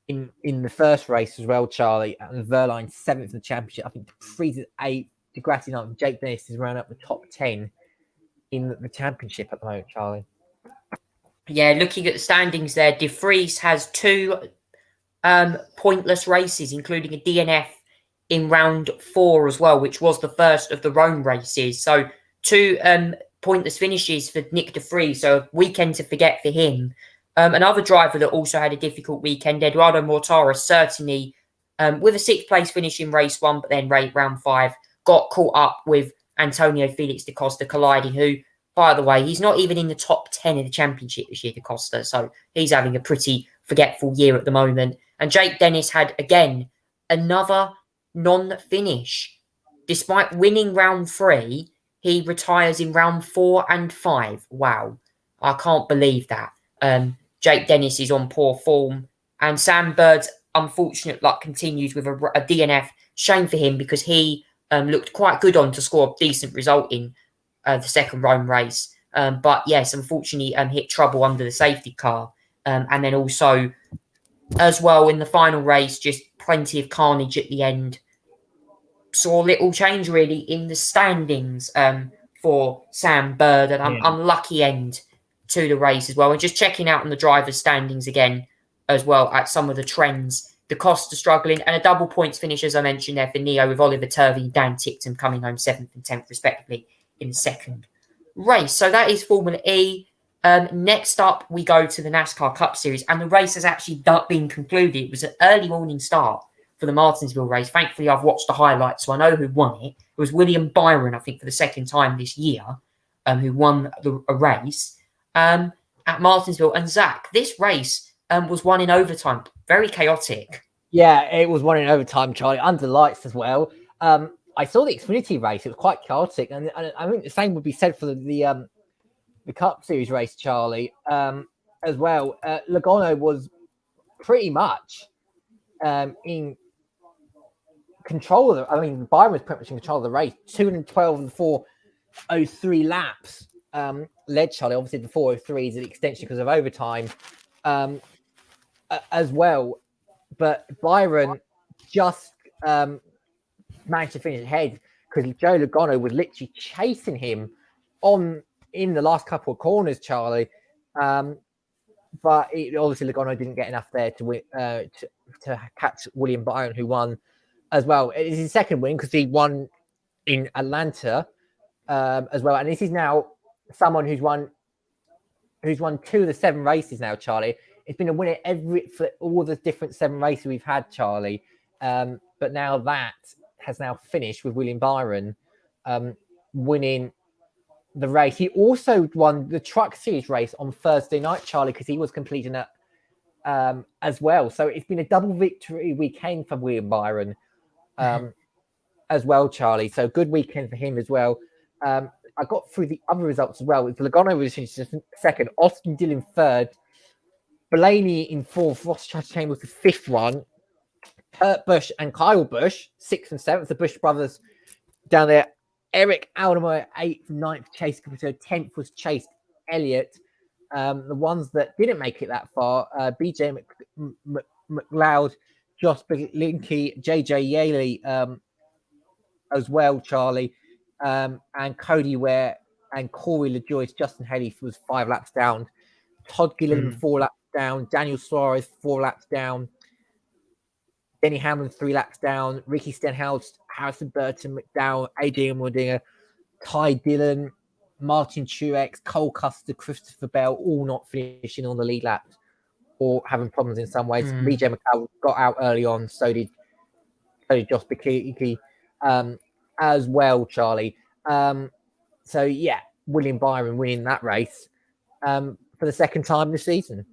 in the first race as well, Charlie. And Verline seventh in the championship. I think Freeze is 8th. DeGrassi 9th. Jake Dennis is round up the top 10 in the championship at the moment, Charlie. Yeah, looking at the standings there, De Vries has 2 pointless races, including a DNF in round 4 as well, which was the first of the Rome races. So 2 pointless finishes for Nick De Vries, so a weekend to forget for him. Another driver that also had a difficult weekend, Eduardo Mortara, certainly with a 6th place finish in race 1, but then round 5, got caught up with Antonio Felix da Costa colliding, who, by the way, he's not even in the top 10 of the championship this year, da Costa, so he's having a pretty forgetful year at the moment. And Jake Dennis had, again, another non-finish. Despite winning round 3, he retires in round 4 and 5. Wow. I can't believe that. Jake Dennis is on poor form. And Sam Bird's unfortunate luck continues with a DNF. Shame for him, because he looked quite good on to score a decent result in the second Rome race. But yes, unfortunately hit trouble under the safety car. And then also, as well, in the final race, just plenty of carnage at the end. Saw little change really in the standings for Sam Bird, and unlucky end to the race as well. And just checking out on the drivers' standings again as well at some of the trends. Da Costa struggling, and a double points finish, as I mentioned there, for Neo, with Oliver Turvey and Dan Tipton coming home 7th and 10th respectively in the second race. So that is Formula E. Next up, we go to the NASCAR Cup Series, and the race has actually been concluded. It was an early morning start for the Martinsville race. Thankfully, I've watched the highlights, so I know who won it. It was William Byron, I think, for the second time this year, who won a race at Martinsville. And Zach, this race was won in overtime. Very chaotic. Yeah, it was won in overtime, Charlie, under lights as well. I saw the Xfinity race. It was quite chaotic. And I think the same would be said for the Cup Series race, Charlie, as well. Logano was pretty much in control of Byron was pretty much in control of the race. 212 and 403 laps led Charlie. Obviously, the 403 is an extension because of overtime as well. But Byron just managed to finish ahead because Joe Logano was literally chasing him in the last couple of corners, Charlie. But obviously Logano didn't get enough there to win, to catch William Byron, who won as well. It is his second win because he won in Atlanta as well. And this is now someone who's won 2 of the 7 races now, Charlie. It's been a winner for all the different 7 races we've had, Charlie. But now that has now finished with William Byron winning the race. He also won the Truck Series race on Thursday night, Charlie, because he was completing it as well. So it's been a double victory weekend for William Byron as well, Charlie. So good weekend for him as well. I got through the other results as well. Logano was finished second, Austin Dillon third, Blaney in fourth, Ross Chambers the 5th one, Kurt Busch and Kyle Busch 6th and 7th. The Busch brothers down there. Eric Aldermeyer 8th, 9th, Chase Caputo 10th was Chase Elliott. The ones that didn't make it that far, BJ McLeod, Josh Linky, JJ Yaley as well, Charlie, and Cody Ware and Corey LaJoyce. Justin Haley was 5 laps down. Todd Gilliland 4 laps down. Daniel Suarez 4 laps down. Denny Hamlin 3 laps down. Ricky Stenhouse, Harrison Burton, McDowell, Adrian Mordinger, Ty Dillon, Martin Truex, Cole Custer, Christopher Bell, all not finishing on the lead laps or having problems in some ways. Mm. BJ McLeod got out early on, so did Josh Bikiki as well, Charlie. So yeah, William Byron winning that race for the second time this season.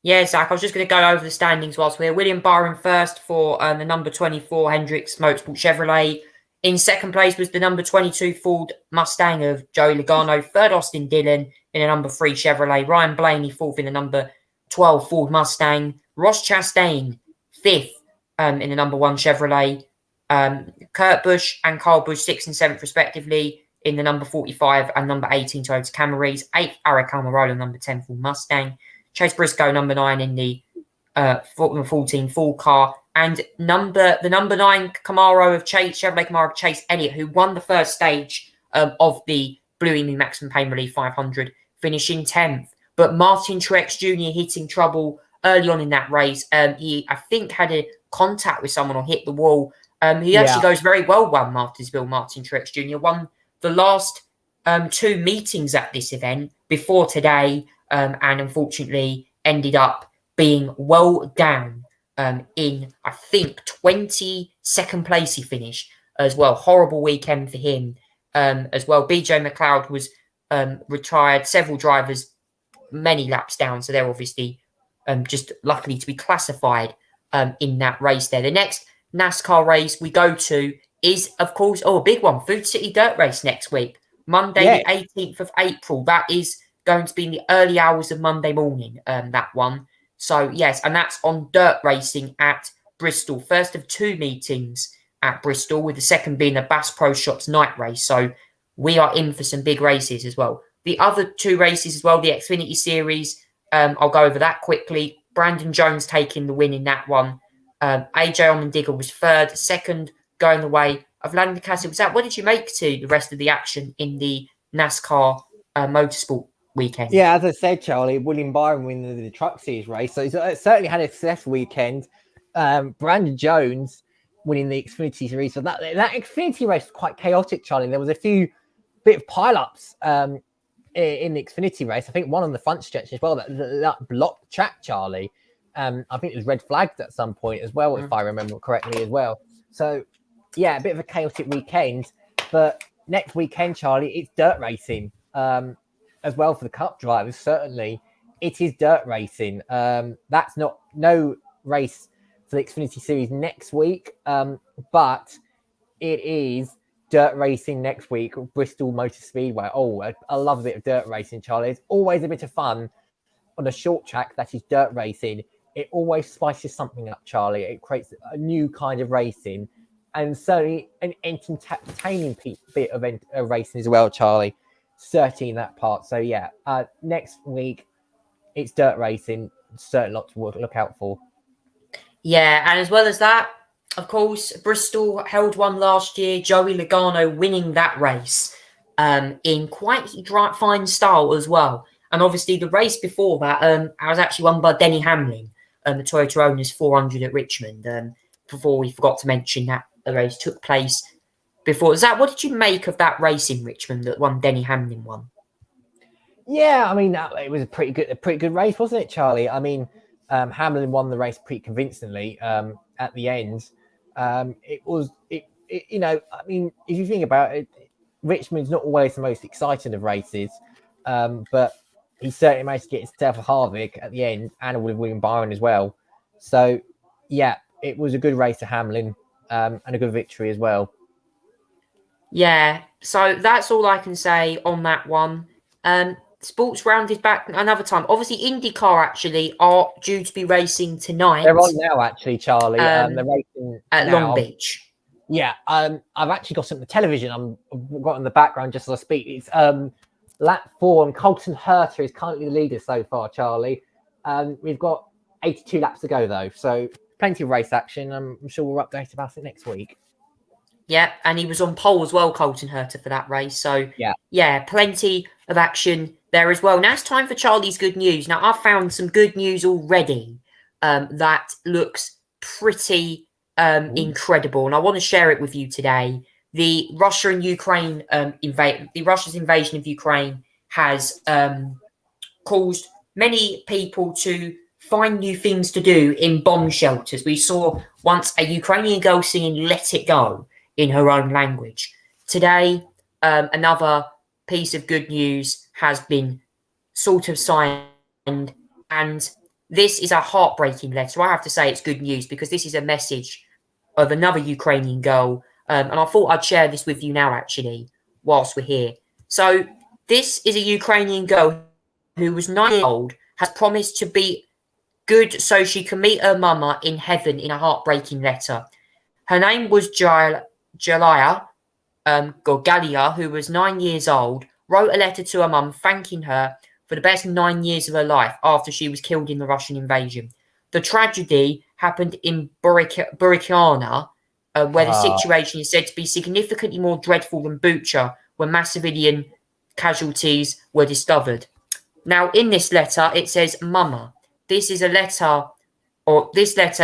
Yeah, Zach, I was just going to go over the standings whilst we're here. William Byron first for the number 24 Hendricks Motorsport Chevrolet. In second place was the number 22 Ford Mustang of Joey Logano. Third, Austin Dillon in a number 3 Chevrolet. Ryan Blaney fourth in the number 12 Ford Mustang. Ross Chastain fifth in the number 1 Chevrolet. Kurt Busch and Carl Busch 6th and 7th respectively in the number 45 and number 18 Toyota Camaris. 8th, Aric Almirola, number 10 Ford Mustang. Chase Briscoe, number 9 in the 14 full car. And the number 9 Camaro of Chevrolet Camaro of Chase Elliott, who won the first stage of the Blue Emu Maximum Pain Relief 500, finishing 10th. But Martin Truex Jr. hitting trouble early on in that race. He, I think, had a contact with someone or hit the wall. He actually goes very well, won Martinsville. Martin Truex Jr. won the last 2 meetings at this event before today, and unfortunately ended up being well down in, I think, 22nd place he finished as well. Horrible weekend for him as well. BJ McLeod was retired. Several drivers many laps down, so they're obviously just luckily to be classified in that race there. The next NASCAR race we go to is, of course, a big one, Food City Dirt Race next week, Monday the 18th of April. That is going to be in the early hours of Monday morning, that one. So, yes, and that's on dirt racing at Bristol. First of 2 meetings at Bristol, with the second being the Bass Pro Shops night race. So, we are in for some big races as well. The other 2 races as well, the Xfinity Series, I'll go over that quickly. Brandon Jones taking the win in that one. AJ Allmendinger was third. Second, going the way of Landon Cassidy. What did you make to the rest of the action in the NASCAR motorsport weekend? Yeah, as I said, Charlie, William Byron winning the Truck Series race. So it certainly had a successful weekend. Brandon Jones winning the Xfinity Series. So that Xfinity race was quite chaotic, Charlie. There was a few bit of pile-ups in the Xfinity race. I think one on the front stretch as well that blocked the track, Charlie. I think it was red flagged at some point as well, if I remember correctly as well. So, yeah, a bit of a chaotic weekend. But next weekend, Charlie, it's dirt racing as well for the Cup drivers, certainly. It is dirt racing. That's no race for the Xfinity Series next week, but it is dirt racing next week, Bristol Motor Speedway. I love a bit of dirt racing, Charlie. It's always a bit of fun on a short track that is dirt racing. It always spices something up, Charlie. It creates a new kind of racing, and certainly an entertaining bit of racing as well, Charlie. Certainly that part. So yeah, next week it's dirt racing. Certainly a lot to look out for. Yeah, and as well as that, of course, Bristol held one last year. Joey Logano winning that race in quite fine style as well. And obviously the race before that, I was actually won by Denny Hamlin, the Toyota Owners 400 at Richmond. Before we forgot to mention that the race took place before. Zach, what did you make of that race in Richmond that Denny Hamlin won? Yeah, I mean, it was a pretty good race, wasn't it, Charlie? I mean, Hamlin won the race pretty convincingly at the end. You know, I mean, if you think about it, Richmond's not always the most exciting of races, but he certainly managed to get himself a Harvick at the end, and with William Byron as well. So, yeah, it was a good race to Hamlin and a good victory as well. Yeah, so that's all I can say on that one. Sports Round is back another time. Obviously, IndyCar actually are due to be racing tonight. They're on now, actually, Charlie. They're racing at now. Long Beach. Yeah, I've actually got something on the television. I've got in the background just as I speak. It's lap 4, and Colton Herta is currently the leader so far, Charlie. We've got 82 laps to go, though, so plenty of race action. I'm sure we'll update about it next week. Yeah, and he was on pole as well, Colton Herta, for that race. So, yeah, plenty of action there as well. Now it's time for Charlie's good news. Now, I've found some good news already that looks pretty incredible, and I want to share it with you today. The Russia and Ukraine Russia's invasion of Ukraine has caused many people to find new things to do in bomb shelters. We saw once a Ukrainian girl singing Let It Go in her own language. Today, another piece of good news has been sort of signed, and this is a heartbreaking letter. I have to say it's good news because this is a message of another Ukrainian girl, and I thought I'd share this with you now, actually, whilst we're here. So this is a Ukrainian girl who was 9 years old, has promised to be good so she can meet her mama in heaven in a heartbreaking letter. Her name was Galia, who was 9 years old, wrote a letter to her mum thanking her for the best 9 years of her life after she was killed in the Russian invasion. The tragedy happened in Burikiana, where the situation is said to be significantly more dreadful than Bucha, where mass civilian casualties were discovered. Now, in this letter, it says, Mama, this letter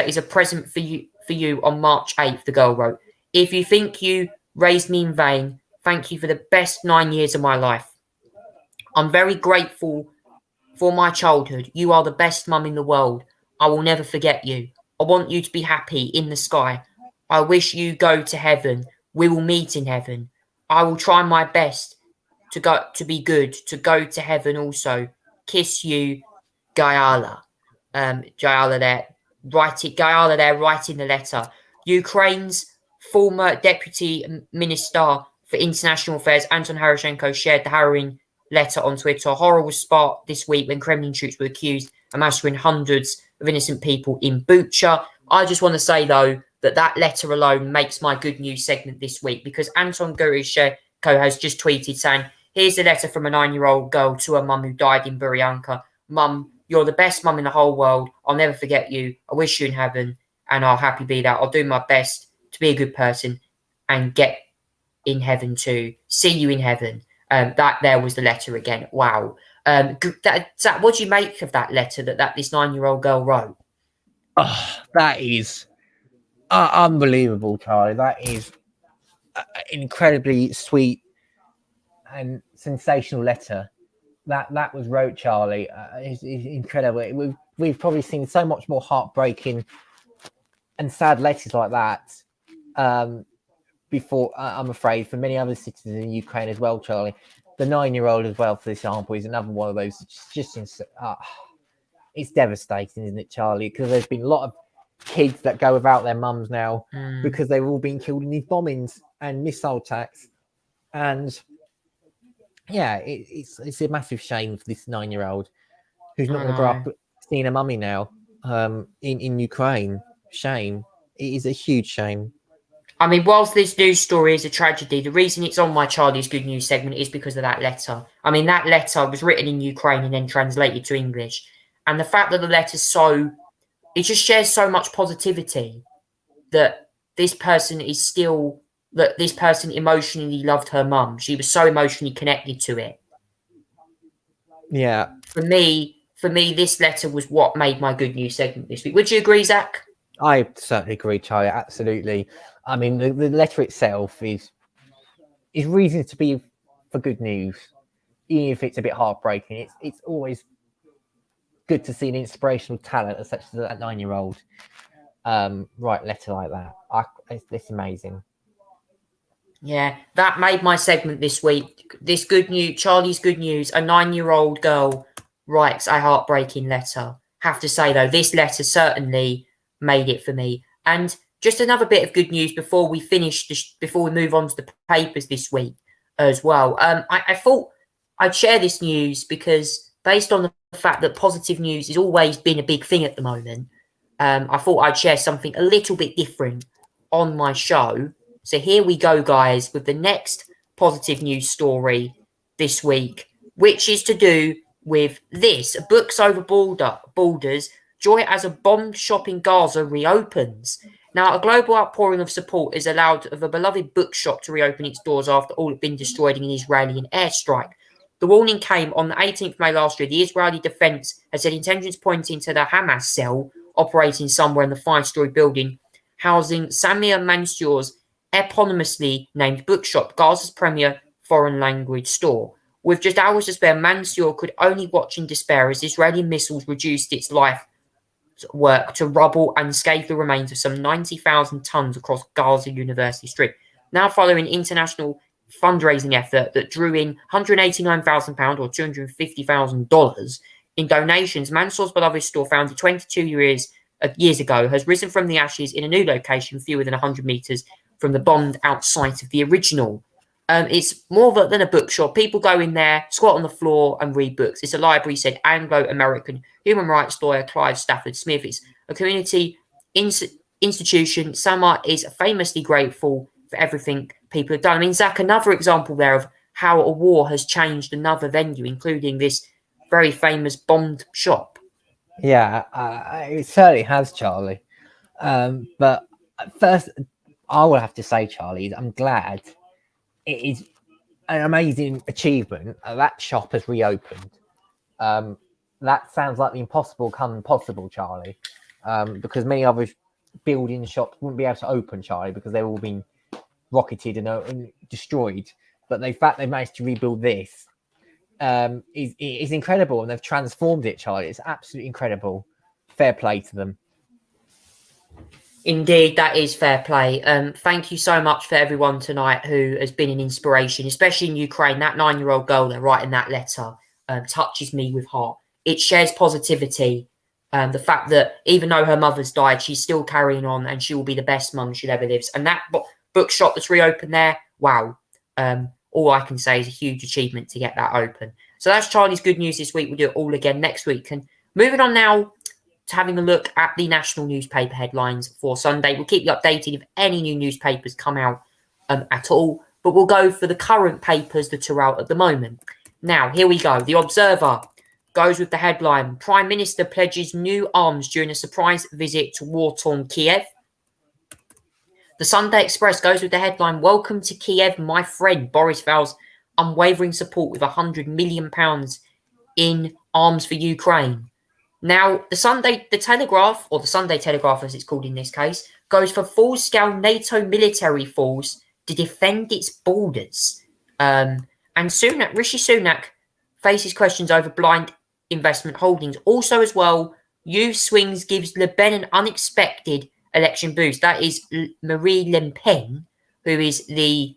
is a present for you on March 8th, the girl wrote. If you think you raised me in vain, thank you for the best 9 years of my life. I'm very grateful for my childhood. You are the best mum in the world. I will never forget you. I want you to be happy in the sky. I wish you go to heaven. We will meet in heaven. I will try my best to be good, to go to heaven also. Kiss you, Galia. Galia there writing the letter. Ukraine's former Deputy Minister for International Affairs, Anton Harashenko, shared the harrowing letter on Twitter. Horror was sparked this week when Kremlin troops were accused of massacring hundreds of innocent people in Bucha. I just want to say, though, that letter alone makes my good news segment this week because Anton Harashenko has just tweeted saying, here's a letter from a 9-year-old girl to her mum who died in Buryanka. Mum, you're the best mum in the whole world. I'll never forget you. I wish you in heaven, and I'll happy be that. I'll do my best to be a good person and get in heaven too. See you in heaven. That there was the letter again. Wow. Zach, what do you make of that letter that this 9-year-old girl wrote? Oh, that is unbelievable, Charlie. That is incredibly sweet and sensational letter that was wrote, Charlie. Is incredible. We've probably seen so much more heartbreaking and sad letters like that before. I'm afraid for many other citizens in Ukraine as well, Charlie. The 9-year-old as well, for example, is another one of those. It's devastating, isn't it, Charlie? Because there's been a lot of kids that go without their mums now because they've all been killed in these bombings and missile attacks. And yeah, it's a massive shame for this 9-year-old who's not going to grow up seeing a mummy now in Ukraine. Shame. It is a huge shame. I mean, whilst this news story is a tragedy, the reason it's on my Charlie's Good News segment is because of that letter. I mean, that letter was written in Ukraine and then translated to English. And the fact that the letter's it just shares so much positivity that this person emotionally loved her mum. She was so emotionally connected to it. Yeah. For me, this letter was what made my Good News segment this week. Would you agree, Zach? I certainly agree, Charlie. Absolutely. I mean, the letter itself is reason to be for good news, even if it's a bit heartbreaking. It's always good to see an inspirational talent such as that 9-year-old write a letter like that. It's amazing. Yeah, that made my segment this week. This good news, Charlie's Good News, a 9-year-old girl writes a heartbreaking letter. Have to say, though, this letter certainly made it for me. And just another bit of good news before we before we move on to the papers this week as well. I thought I'd share this news because based on the fact that positive news has always been a big thing at the moment, I thought I'd share something a little bit different on my show. So here we go, guys, with the next positive news story this week, which is to do with this. Books Over Borders, joy as a bombed shop in Gaza reopens. Now, a global outpouring of support is allowed of a beloved bookshop to reopen its doors after all had been destroyed in an Israeli airstrike. The warning came on the 18th of May last year. The Israeli defense has said intelligence pointing to the Hamas cell operating somewhere in the 5-story building housing Samir Mansour's eponymously named bookshop, Gaza's premier foreign language store. With just hours to spare, Mansour could only watch in despair as Israeli missiles reduced its life work to rubble and scathe the remains of some 90,000 tons across Gaza University Street. Now following international fundraising effort that drew in £189,000 or $250,000 in donations, Mansour's beloved store, founded 22 years ago, has risen from the ashes in a new location fewer than 100 metres from the bombed out site of the original. It's more than a bookshop. People go in there, squat on the floor and read books. It's a library, said Anglo-American human rights lawyer Clive Stafford Smith. It's a community institution. Sama is famously grateful for everything people have done. I mean, Zach, another example there of how a war has changed another venue, including this very famous bombed shop. Yeah, it certainly has, Charlie. But first, I will have to say, Charlie, I'm glad it is an amazing achievement. That shop has reopened. That sounds like the impossible come possible, Charlie, because many other building shops wouldn't be able to open, Charlie, because they've all been rocketed and destroyed. But the fact they've managed to rebuild this is incredible, and they've transformed it, Charlie. It's absolutely incredible. Fair play to them. Indeed, that is fair play. Thank you so much for everyone tonight who has been an inspiration, especially in Ukraine. That 9-year-old girl there writing that letter touches me with heart. It shares positivity. The fact that even though her mother's died, she's still carrying on and she will be the best mum she'll ever live. And that bookshop that's reopened there, wow. All I can say is a huge achievement to get that open. So that's Charlie's good news this week. We'll do it all again next week. And moving on now to having a look at the national newspaper headlines for Sunday. We'll keep you updated if any new newspapers come out at all. But we'll go for the current papers that are out at the moment. Now, here we go. The Observer goes with the headline, Prime Minister pledges new arms during a surprise visit to war-torn Kiev. The Sunday Express goes with the headline, Welcome to Kiev, my friend. Boris vows unwavering support with £100 million in arms for Ukraine. Now, the Sunday Telegraph, or the Sunday Telegraph as it's called in this case, goes for full-scale NATO military force to defend its borders. And Rishi Sunak faces questions over blind investment holdings. Also as well, Youth Swings gives Le Pen an unexpected election boost. That is Marie Le Pen, who is the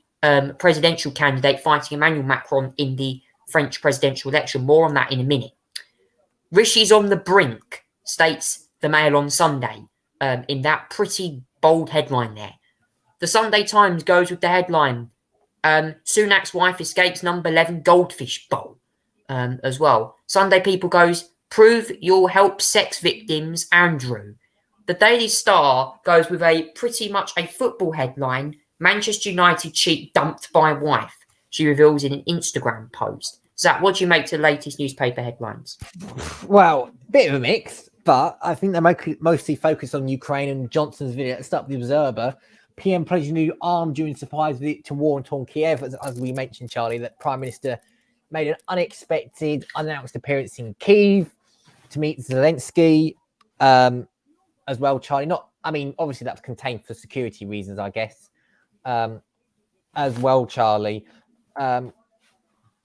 presidential candidate fighting Emmanuel Macron in the French presidential election. More on that in a minute. Rishi's on the brink, states the Mail on Sunday, in that pretty bold headline there. The Sunday Times goes with the headline, Sunak's wife escapes number 11 goldfish bowl, as well. Sunday People goes, prove you'll help sex victims, Andrew. The Daily Star goes with a pretty much a football headline, Manchester United cheat dumped by wife, she reveals in an Instagram post. Zach, what do you make to the latest newspaper headlines? Well, bit of a mix, but I think they're mostly focused on Ukraine and Johnson's video at the start of the Observer. PM pledges new arm during surprise visit to war-torn Kiev. As we mentioned, Charlie, that Prime Minister made an unexpected, unannounced appearance in Kyiv to meet Zelensky. As well, Charlie. Obviously that's contained for security reasons, I guess. As well, Charlie.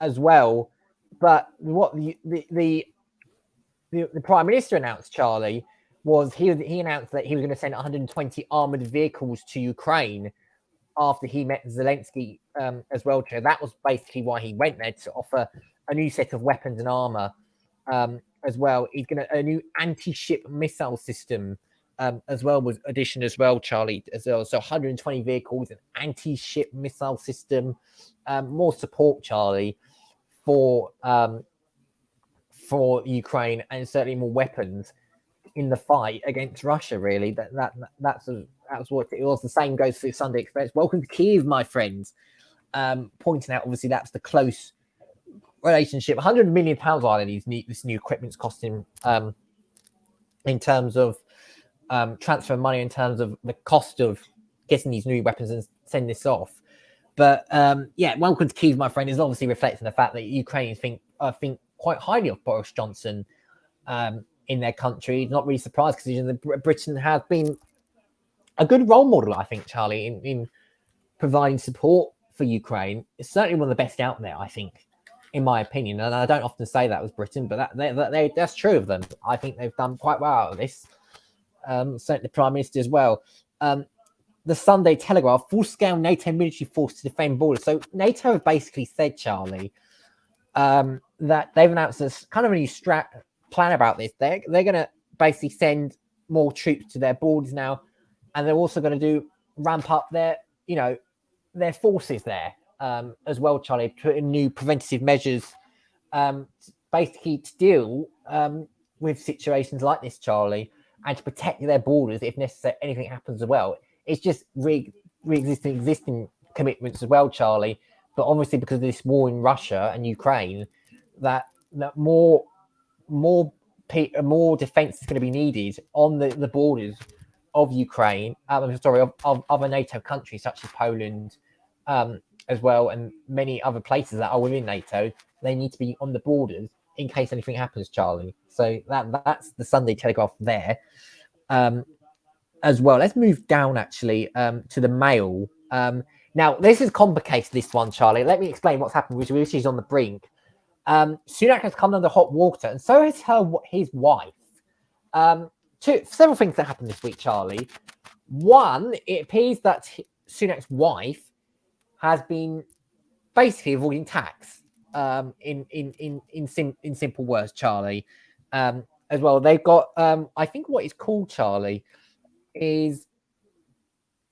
As well, but what the Prime Minister announced, Charlie, was he announced that he was going to send 120 armored vehicles to Ukraine after he met Zelensky as well. That was basically why he went there, to offer a new set of weapons and armor as well. He's going to a new anti-ship missile system as well was addition as well, Charlie, as well. So 120 vehicles, an anti-ship missile system, more support, Charlie, for Ukraine, and certainly more weapons in the fight against Russia. Really, that's what it was. The same goes for the Sunday Express. Welcome to Kyiv, my friends. Pointing out, obviously, that's the close relationship. £100 million this new equipment's costing in terms of transfer money, in terms of the cost of getting these new weapons and send this off. But welcome to Kyiv, my friend, is obviously reflecting the fact that Ukrainians think quite highly of Boris Johnson in their country. Not really surprised, because Britain has been a good role model, I think, Charlie, in providing support for Ukraine. It's certainly one of the best out there, I think, in my opinion. And I don't often say that with Britain, but that's true of them. I think they've done quite well out of this. certainly the Prime Minister as well. The Sunday Telegraph, full-scale NATO military force to defend borders. So NATO have basically said, Charlie, that they've announced this kind of a new plan about this. They're going to basically send more troops to their borders now, and they're also going to ramp up their forces there as well, Charlie, put in new preventative measures, basically to deal with situations like this, Charlie, and to protect their borders if necessary, anything happens as well. It's just existing commitments as well, Charlie. But obviously, because of this war in Russia and Ukraine, that more defense is going to be needed on the borders of Ukraine. Of other NATO countries such as Poland, as well, and many other places that are within NATO. They need to be on the borders in case anything happens, Charlie. So that's the Sunday Telegraph there. As well, let's move down actually to the Mail. Now this is complicated, this one, Charlie. Let me explain what's happened with Rishi. He's on the brink. Sunak has come under hot water, and so has his wife. Several things that happened this week, Charlie. One, it appears that Sunak's wife has been basically avoiding tax. In simple words, Charlie. As well, they've got I think what it's called, Charlie, is,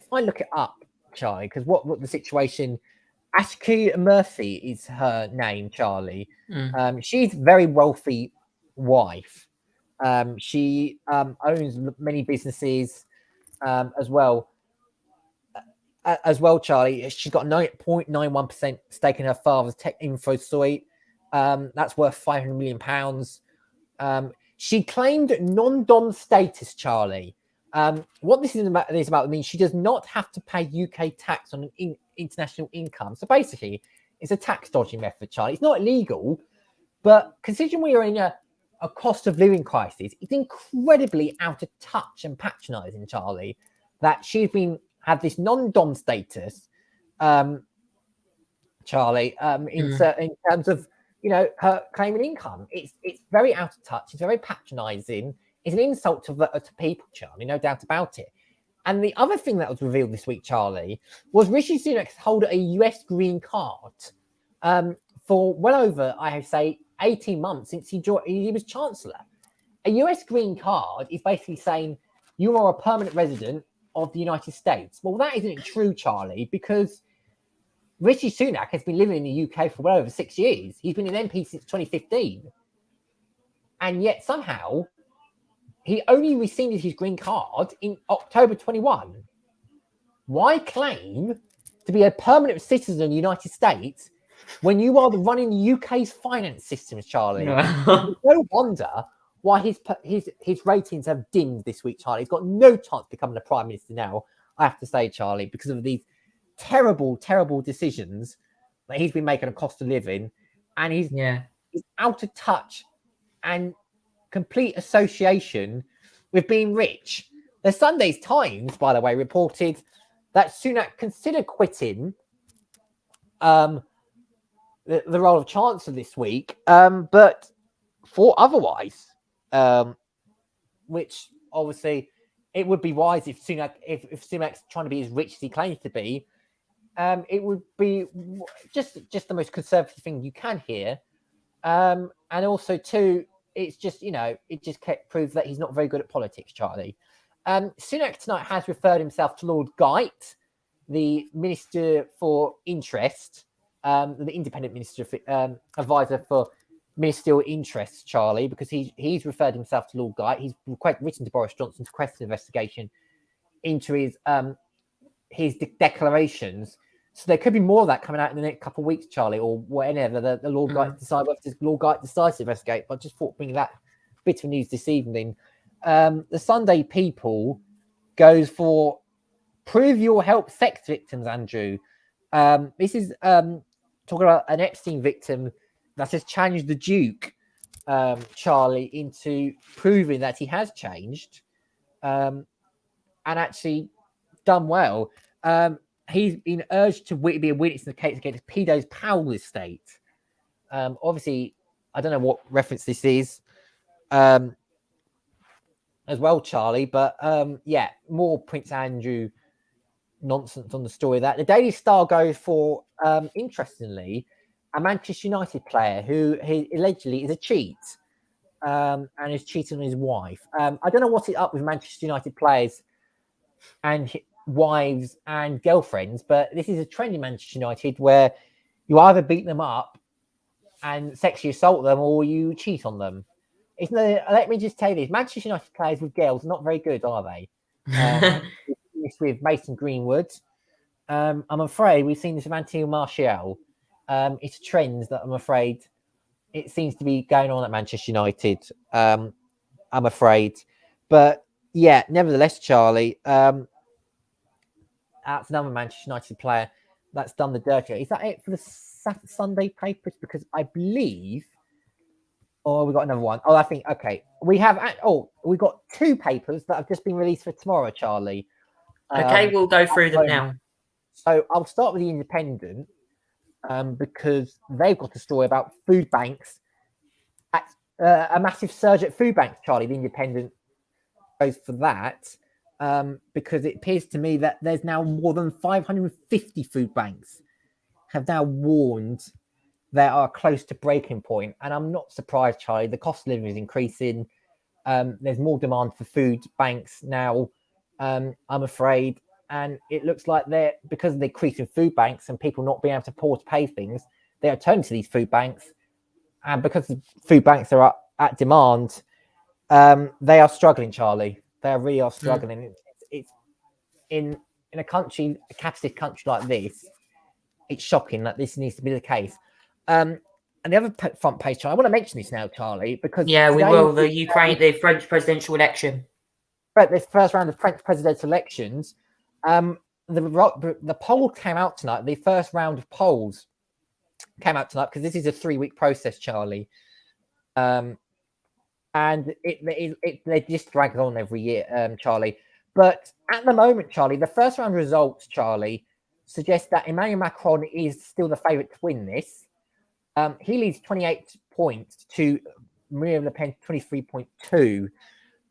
if I look it up, Charlie, because what the situation, Ashki Murphy is her name, Charlie. She's a very wealthy wife. She owns many businesses as well. Charlie. She's got 9.91% stake in her father's tech info suite. That's worth £500 million. She claimed non-dom status, Charlie. What this is about means she does not have to pay UK tax on an international income. So basically, it's a tax dodging method, Charlie. It's not illegal, but considering we are in a cost of living crisis, it's incredibly out of touch and patronising, Charlie, that she's had this non-dom status, Charlie, in terms of her claiming income. It's very out of touch. It's very patronising. It's an insult to people, Charlie, no doubt about it. And the other thing that was revealed this week, Charlie, was Rishi Sunak hold a US green card for well over, I say, 18 months since he was Chancellor. A US green card is basically saying you are a permanent resident of the United States. Well, that isn't true, Charlie, because Rishi Sunak has been living in the UK for well over 6 years. He's been an MP since 2015. And yet somehow he only received his green card in October 21. Why claim to be a permanent citizen of the United States when you are running the UK's finance systems, Charlie? No wonder why his ratings have dimmed this week, Charlie. He's got no chance of becoming the Prime Minister now, I have to say, Charlie, because of these terrible, terrible decisions that he's been making on cost of living. And he's out of touch and complete association with being rich. The Sunday Times, by the way, reported that Sunak considered quitting the role of Chancellor this week, but thought otherwise, which obviously it would be wise if Sunak's trying to be as rich as he claims to be. It would be just the most conservative thing you can hear, and also too, it's just it just proves that he's not very good at politics, Charlie. Sunak tonight has referred himself to Lord Geit, the Minister for Interest, the independent minister advisor for ministerial interests, Charlie, because he's referred himself to Lord Geit. He's written to Boris Johnson to request an investigation into his declarations. So there could be more of that coming out in the next couple of weeks, Charlie, or whenever the Lord Geit decides to investigate. But I just thought bring that bit of news this evening. The Sunday People goes for prove you'll help sex victims, Andrew. This is talking about an Epstein victim that has challenged the Duke, Charlie, into proving that he has changed and actually done well. He's been urged to be a witness in the case against Pedo's Powell estate. Obviously, I don't know what reference this is. as well, Charlie. But yeah, more Prince Andrew nonsense on the story. That the Daily Star goes for, interestingly, a Manchester United player who allegedly is a cheat, and is cheating on his wife. I don't know what's it up with Manchester United players and wives and girlfriends, but this is a trend in Manchester United where you either beat them up and sexually assault them or you cheat on them. It's no, let me just tell you this: Manchester United players with girls are not very good, are they? This with Mason Greenwood. I'm afraid we've seen this with Anthony Martial. It's a trend that I'm afraid it seems to be going on at Manchester United. I'm afraid, but yeah, nevertheless, Charlie, that's another Manchester United player that's done the dirty. Is that it for the Sunday papers? Because I believe, oh, we got another one. Oh, I think okay. We have we got two papers that have just been released for tomorrow, Charlie. Okay, we'll go through them now. So I'll start with the Independent, because they've got a story about food banks. A massive surge at food banks, Charlie. The Independent goes for that, because it appears to me that there's now more than 550 food banks have now warned they are close to breaking point. And I'm not surprised, Charlie. The cost of living is increasing. There's more demand for food banks now, I'm afraid. And it looks like they're, because of the increase in food banks and people not being able to afford to pay things, they are turning to these food banks. And because the food banks are at demand, they are struggling, Charlie. They really are struggling. It's in a country, a capitalist country like this, it's shocking that this needs to be the case. And the other front page, Charlie, I want to mention this now, Charlie, because yeah, we will. The French presidential election. Right, this first round of French presidential elections. The poll came out tonight. The first round of polls came out tonight because this is a 3-week process, Charlie. And it just drags on every year, Charlie. But at the moment, Charlie, the first round results, Charlie, suggest that Emmanuel Macron is still the favourite to win this. He leads 28 points to Marine Le Pen 23.2.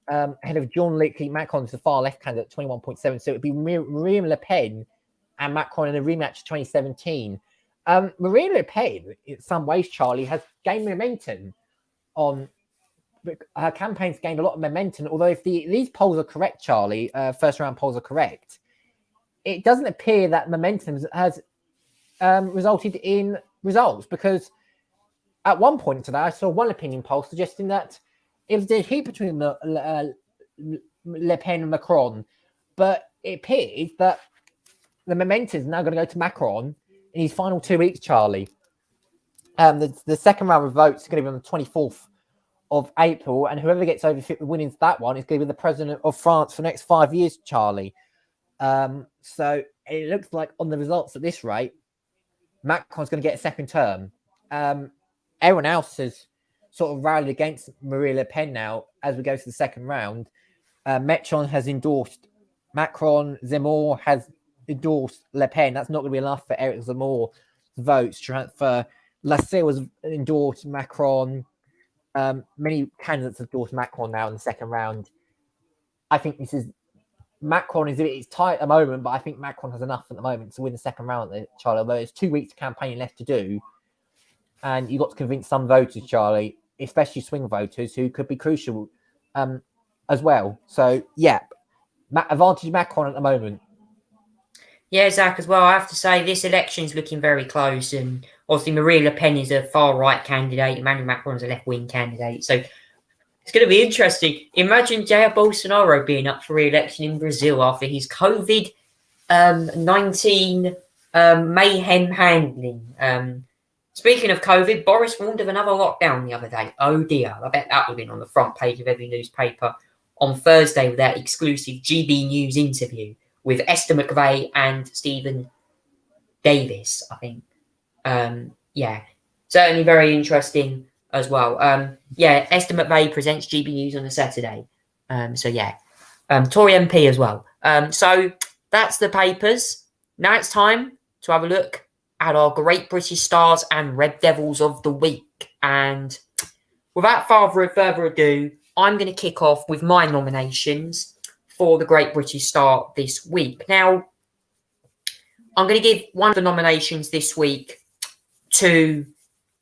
Ahead of Jean-Luc Macron's the far left candidate, 21.7. So it would be Marine Le Pen and Macron in a rematch of 2017. Marine Le Pen, in some ways, Charlie, has gained momentum on her campaign's gained a lot of momentum. Although if these polls are correct, Charlie, first round polls are correct, it doesn't appear that momentum has resulted in results, because at one point today, I saw one opinion poll suggesting that it was a heat between Le Pen and Macron, but it appears that the momentum is now going to go to Macron in his final 2 weeks, Charlie. The second round of votes is going to be on the 24th of April, and whoever gets over 50 winnings that one is going to be the president of France for the next 5 years, Charlie. So it looks like on the results at this rate, Macron's going to get a second term. Everyone else has sort of rallied against Marine Le Pen now as we go to the second round. Mélenchon has endorsed Macron. Zemmour has endorsed Le Pen. That's not going to be enough for Eric Zemmour's votes to transfer. Lassalle has endorsed Macron. Many candidates have endorsed Macron now in the second round. I think Macron is tight at the moment, but I think Macron has enough at the moment to win the second round, Charlie. Although there's 2 weeks campaign left to do, and you've got to convince some voters, Charlie, especially swing voters, who could be crucial as well. So, yeah, advantage Macron at the moment. Yeah, Zach, as well. I have to say this election is looking very close, and obviously Marine Le Pen is a far-right candidate. Emmanuel Macron is a left-wing candidate. So it's going to be interesting. Imagine Jair Bolsonaro being up for re-election in Brazil after his COVID-19 mayhem handling. Speaking of COVID, Boris warned of another lockdown the other day. Oh dear, I bet that would have been on the front page of every newspaper on Thursday with that exclusive GB News interview with Esther McVeigh and Stephen Davis, I think. Yeah, certainly very interesting as well. Esther McVeigh presents GB News on a Saturday. Tory MP as well. So that's the papers. Now it's time to have a look at our Great British Stars and Red Devils of the week. And without further ado, I'm going to kick off with my nominations for the Great British Star this week. Now, I'm going to give one of the nominations this week to,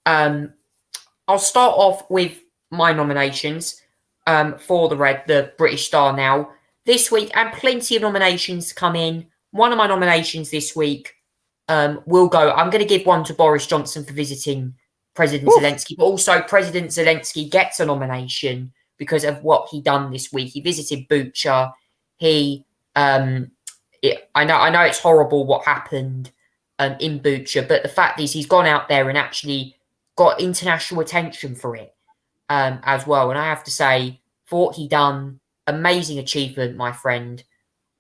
I'll start off with my nominations for the British Star now this week, and plenty of nominations come in. One of my nominations this week will go. I'm going to give one to Boris Johnson for visiting President Zelensky, but also President Zelensky gets a nomination because of what he done this week. He visited Bucha. I know it's horrible what happened in Bucha, but the fact is he's gone out there and actually got international attention for it as well. And I have to say, for what he done, amazing achievement, my friend.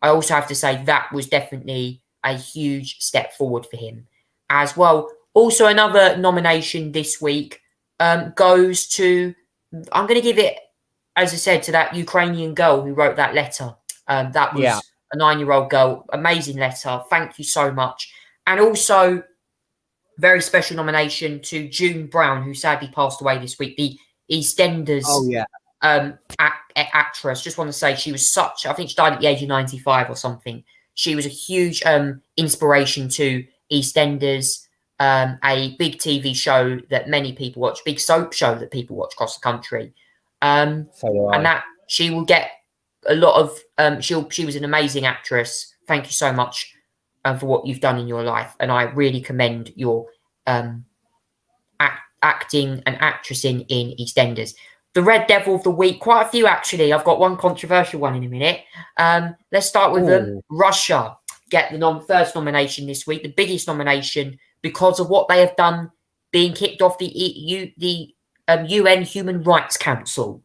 I also have to say that was definitely a huge step forward for him as well. Also, another nomination this week goes to, I'm going to give it, as I said, to that Ukrainian girl who wrote that letter. That was a 9-year-old girl. Amazing letter. Thank you so much. And also, very special nomination to June Brown, who sadly passed away this week, the EastEnders actress. Just want to say she was I think she died at the age of 95 or something. She was a huge inspiration to EastEnders, a big TV show that many people watch, big soap show that people watch across the country. And that she will get a lot of, she was an amazing actress. Thank you so much for what you've done in your life. And I really commend your acting and actressing in EastEnders. The Red Devil of the Week, quite a few actually. I've got one controversial one in a minute. Let's start with them. Russia get the first nomination this week, the biggest nomination because of what they have done, being kicked off the UN Human Rights Council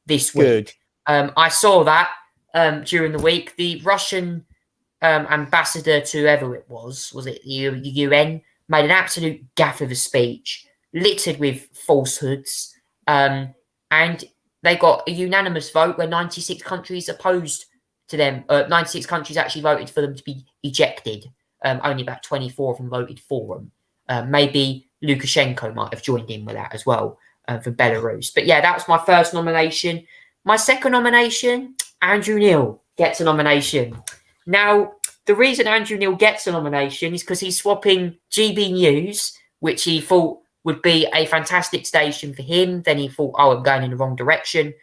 this week. I saw that during the week. The Russian ambassador to whoever it was it the UN, made an absolute gaffe of a speech, littered with falsehoods. And they got a unanimous vote where 96 countries opposed to them. 96 countries actually voted for them to be ejected. Only about 24 of them voted for them. Maybe Lukashenko might have joined in with that as well for Belarus. But yeah, that was my first nomination. My second nomination, Andrew Neil gets a nomination. Now, the reason Andrew Neil gets a nomination is because he's swapping GB News, which he thought would be a fantastic station for him. Then he thought, oh, I'm going in the wrong direction.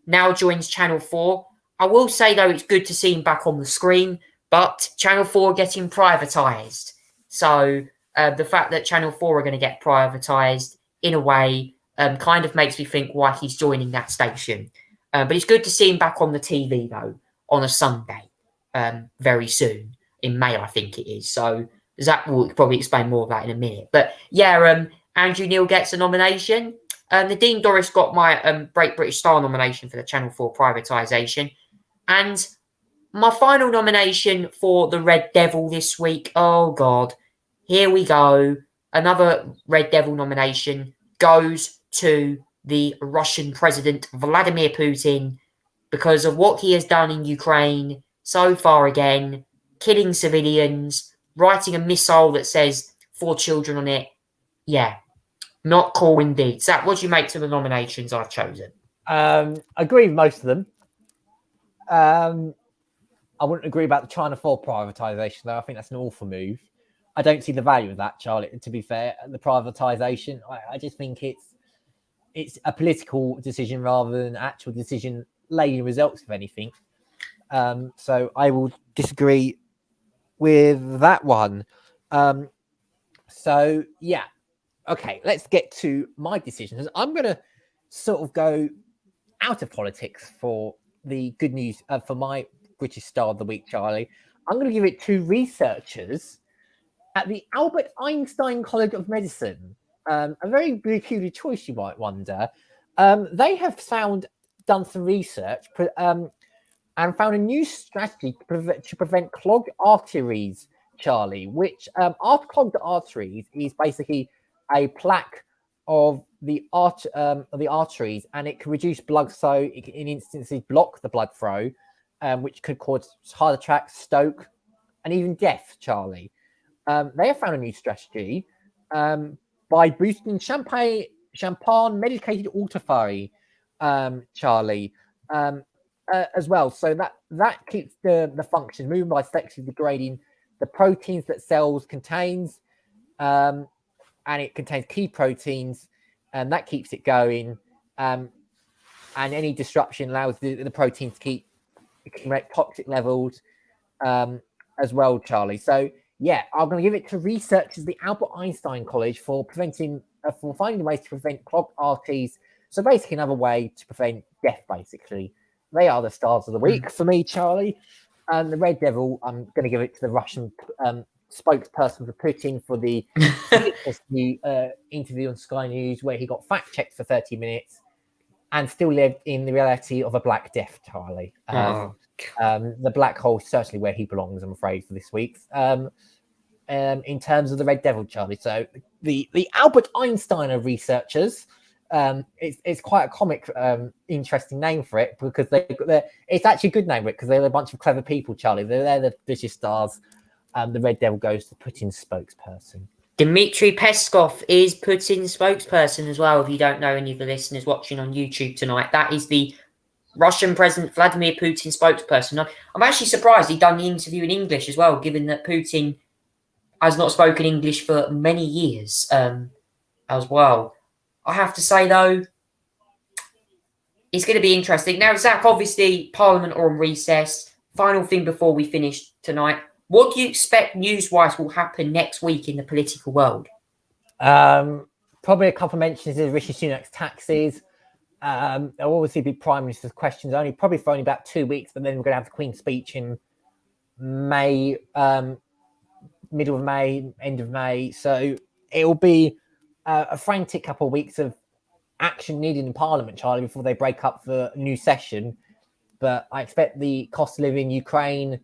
Now joins Channel 4. I will say, though, it's good to see him back on the screen, but Channel 4 getting privatised. So the fact that Channel 4 are going to get privatised, in a way, kind of makes me think why he's joining that station. But it's good to see him back on the TV, though, on a Sunday very soon. In May, I think it is. So Zach will probably explain more of that in a minute. But yeah, Andrew Neil gets a nomination. Nadine Dorris got my Great British Star nomination for the Channel 4 privatisation. And my final nomination for the Red Devil this week, oh God, here we go. Another Red Devil nomination goes to the Russian President Vladimir Putin because of what he has done in Ukraine so far again, killing civilians, writing a missile that says 4 children on it. Yeah, not cool indeed. Zach, what do you make to the nominations I've chosen? I agree with most of them. I wouldn't agree about the China 4 privatisation, though. I think that's an awful move. I don't see the value of that, Charlie, to be fair. The privatisation, I just think it's a political decision rather than an actual decision laying results of anything. So I will disagree with that one. So, yeah. Okay, let's get to my decisions. I'm going to sort of go out of politics for the good news for my British Star of the Week, Charlie. I'm going to give it to researchers at the Albert Einstein College of Medicine. A very peculiar choice, you might wonder. They have done some research and found a new strategy to prevent clogged arteries, Charlie, which clogged arteries is basically a plaque of the arteries, and it can reduce blood flow. It can, in instances, block the blood flow, which could cause heart attack, stroke, and even death, Charlie. They have found a new strategy by boosting champagne medicated autophagy Charlie, as well. So that keeps the functions moving by selectively degrading the proteins that cells contains, and it contains key proteins, and that keeps it going. And any disruption allows the protein to keep correct toxic levels as well, Charlie. So yeah, I'm going to give it to researchers at the Albert Einstein College for finding ways to prevent clogged arteries. So basically, another way to prevent death. Basically, they are the stars of the week for me, Charlie. And the Red Devil, I'm going to give it to the Russian spokesperson for Putin for the interview on Sky News, where he got fact checked for 30 minutes and still lived in the reality of a Black Death, Charlie. The black hole is certainly where he belongs, I'm afraid, for this week. In terms of the Red Devil, Charlie. So the Albert Einstein of researchers, it's quite a comic, interesting name for it, because it's actually a good name for it, because they're a bunch of clever people, Charlie. They're the British stars. The Red Devil goes to Putin's spokesperson. Dmitry Peskov is Putin's spokesperson as well, if you don't know any of the listeners watching on YouTube tonight. That is the Russian President Vladimir Putin spokesperson. I'm actually surprised he'd done the interview in English as well, given that Putin has not spoken English for many years as well. I have to say, though, it's going to be interesting. Now, Zach, obviously, Parliament are on recess. Final thing before we finish tonight. What do you expect news-wise will happen next week in the political world? Probably a couple of mentions of Rishi Sunak's taxes. There'll obviously be Prime Minister's questions, probably for only about 2 weeks, but then we're going to have the Queen's speech in May, middle of May, end of May. So it'll be a frantic couple of weeks of action needed in Parliament, Charlie, before they break up for a new session. But I expect the cost of living in Ukraine,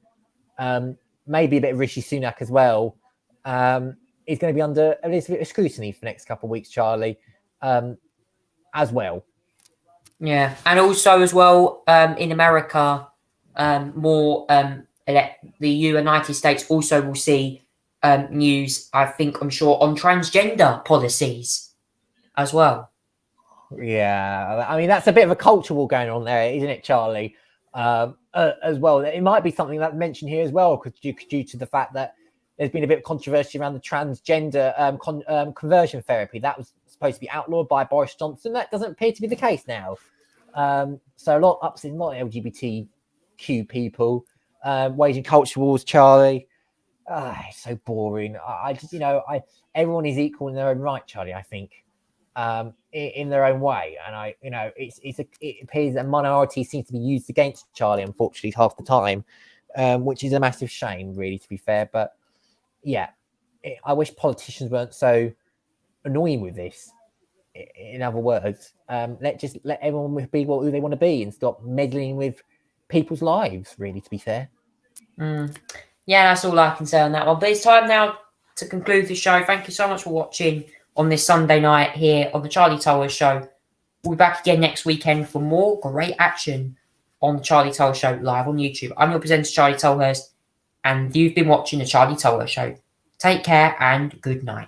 maybe a bit of Rishi Sunak as well, is going to be under a little bit of scrutiny for the next couple of weeks, Charlie, as well. Yeah, and also as well, in America, the United States also will see news, I'm sure, on transgender policies as well. Yeah, I mean, that's a bit of a culture war going on there, isn't it, Charlie? As well. It might be something that's mentioned here as well, because due to the fact that there's been a bit of controversy around the transgender conversion therapy. That was supposed to be outlawed by Boris Johnson. That doesn't appear to be the case now. So a lot of LGBTQ people waging culture wars, Charlie. It's so boring. Everyone is equal in their own right, Charlie, I think. In their own way, and it appears that minority seems to be used against Charlie, unfortunately, half the time, which is a massive shame, really, to be fair. But yeah, I wish politicians weren't so annoying with this. In other words, let everyone be who they want to be and stop meddling with people's lives, really, to be fair. Yeah, that's all I can say on that one. But it's time now to conclude the show. Thank you so much for watching on this Sunday night here on the Charlie Tolhurst Show. We'll be back again next weekend for more great action on the Charlie Tolhurst Show live on YouTube. I'm your presenter, Charlie Tolhurst, and you've been watching the Charlie Tolhurst Show. Take care and good night.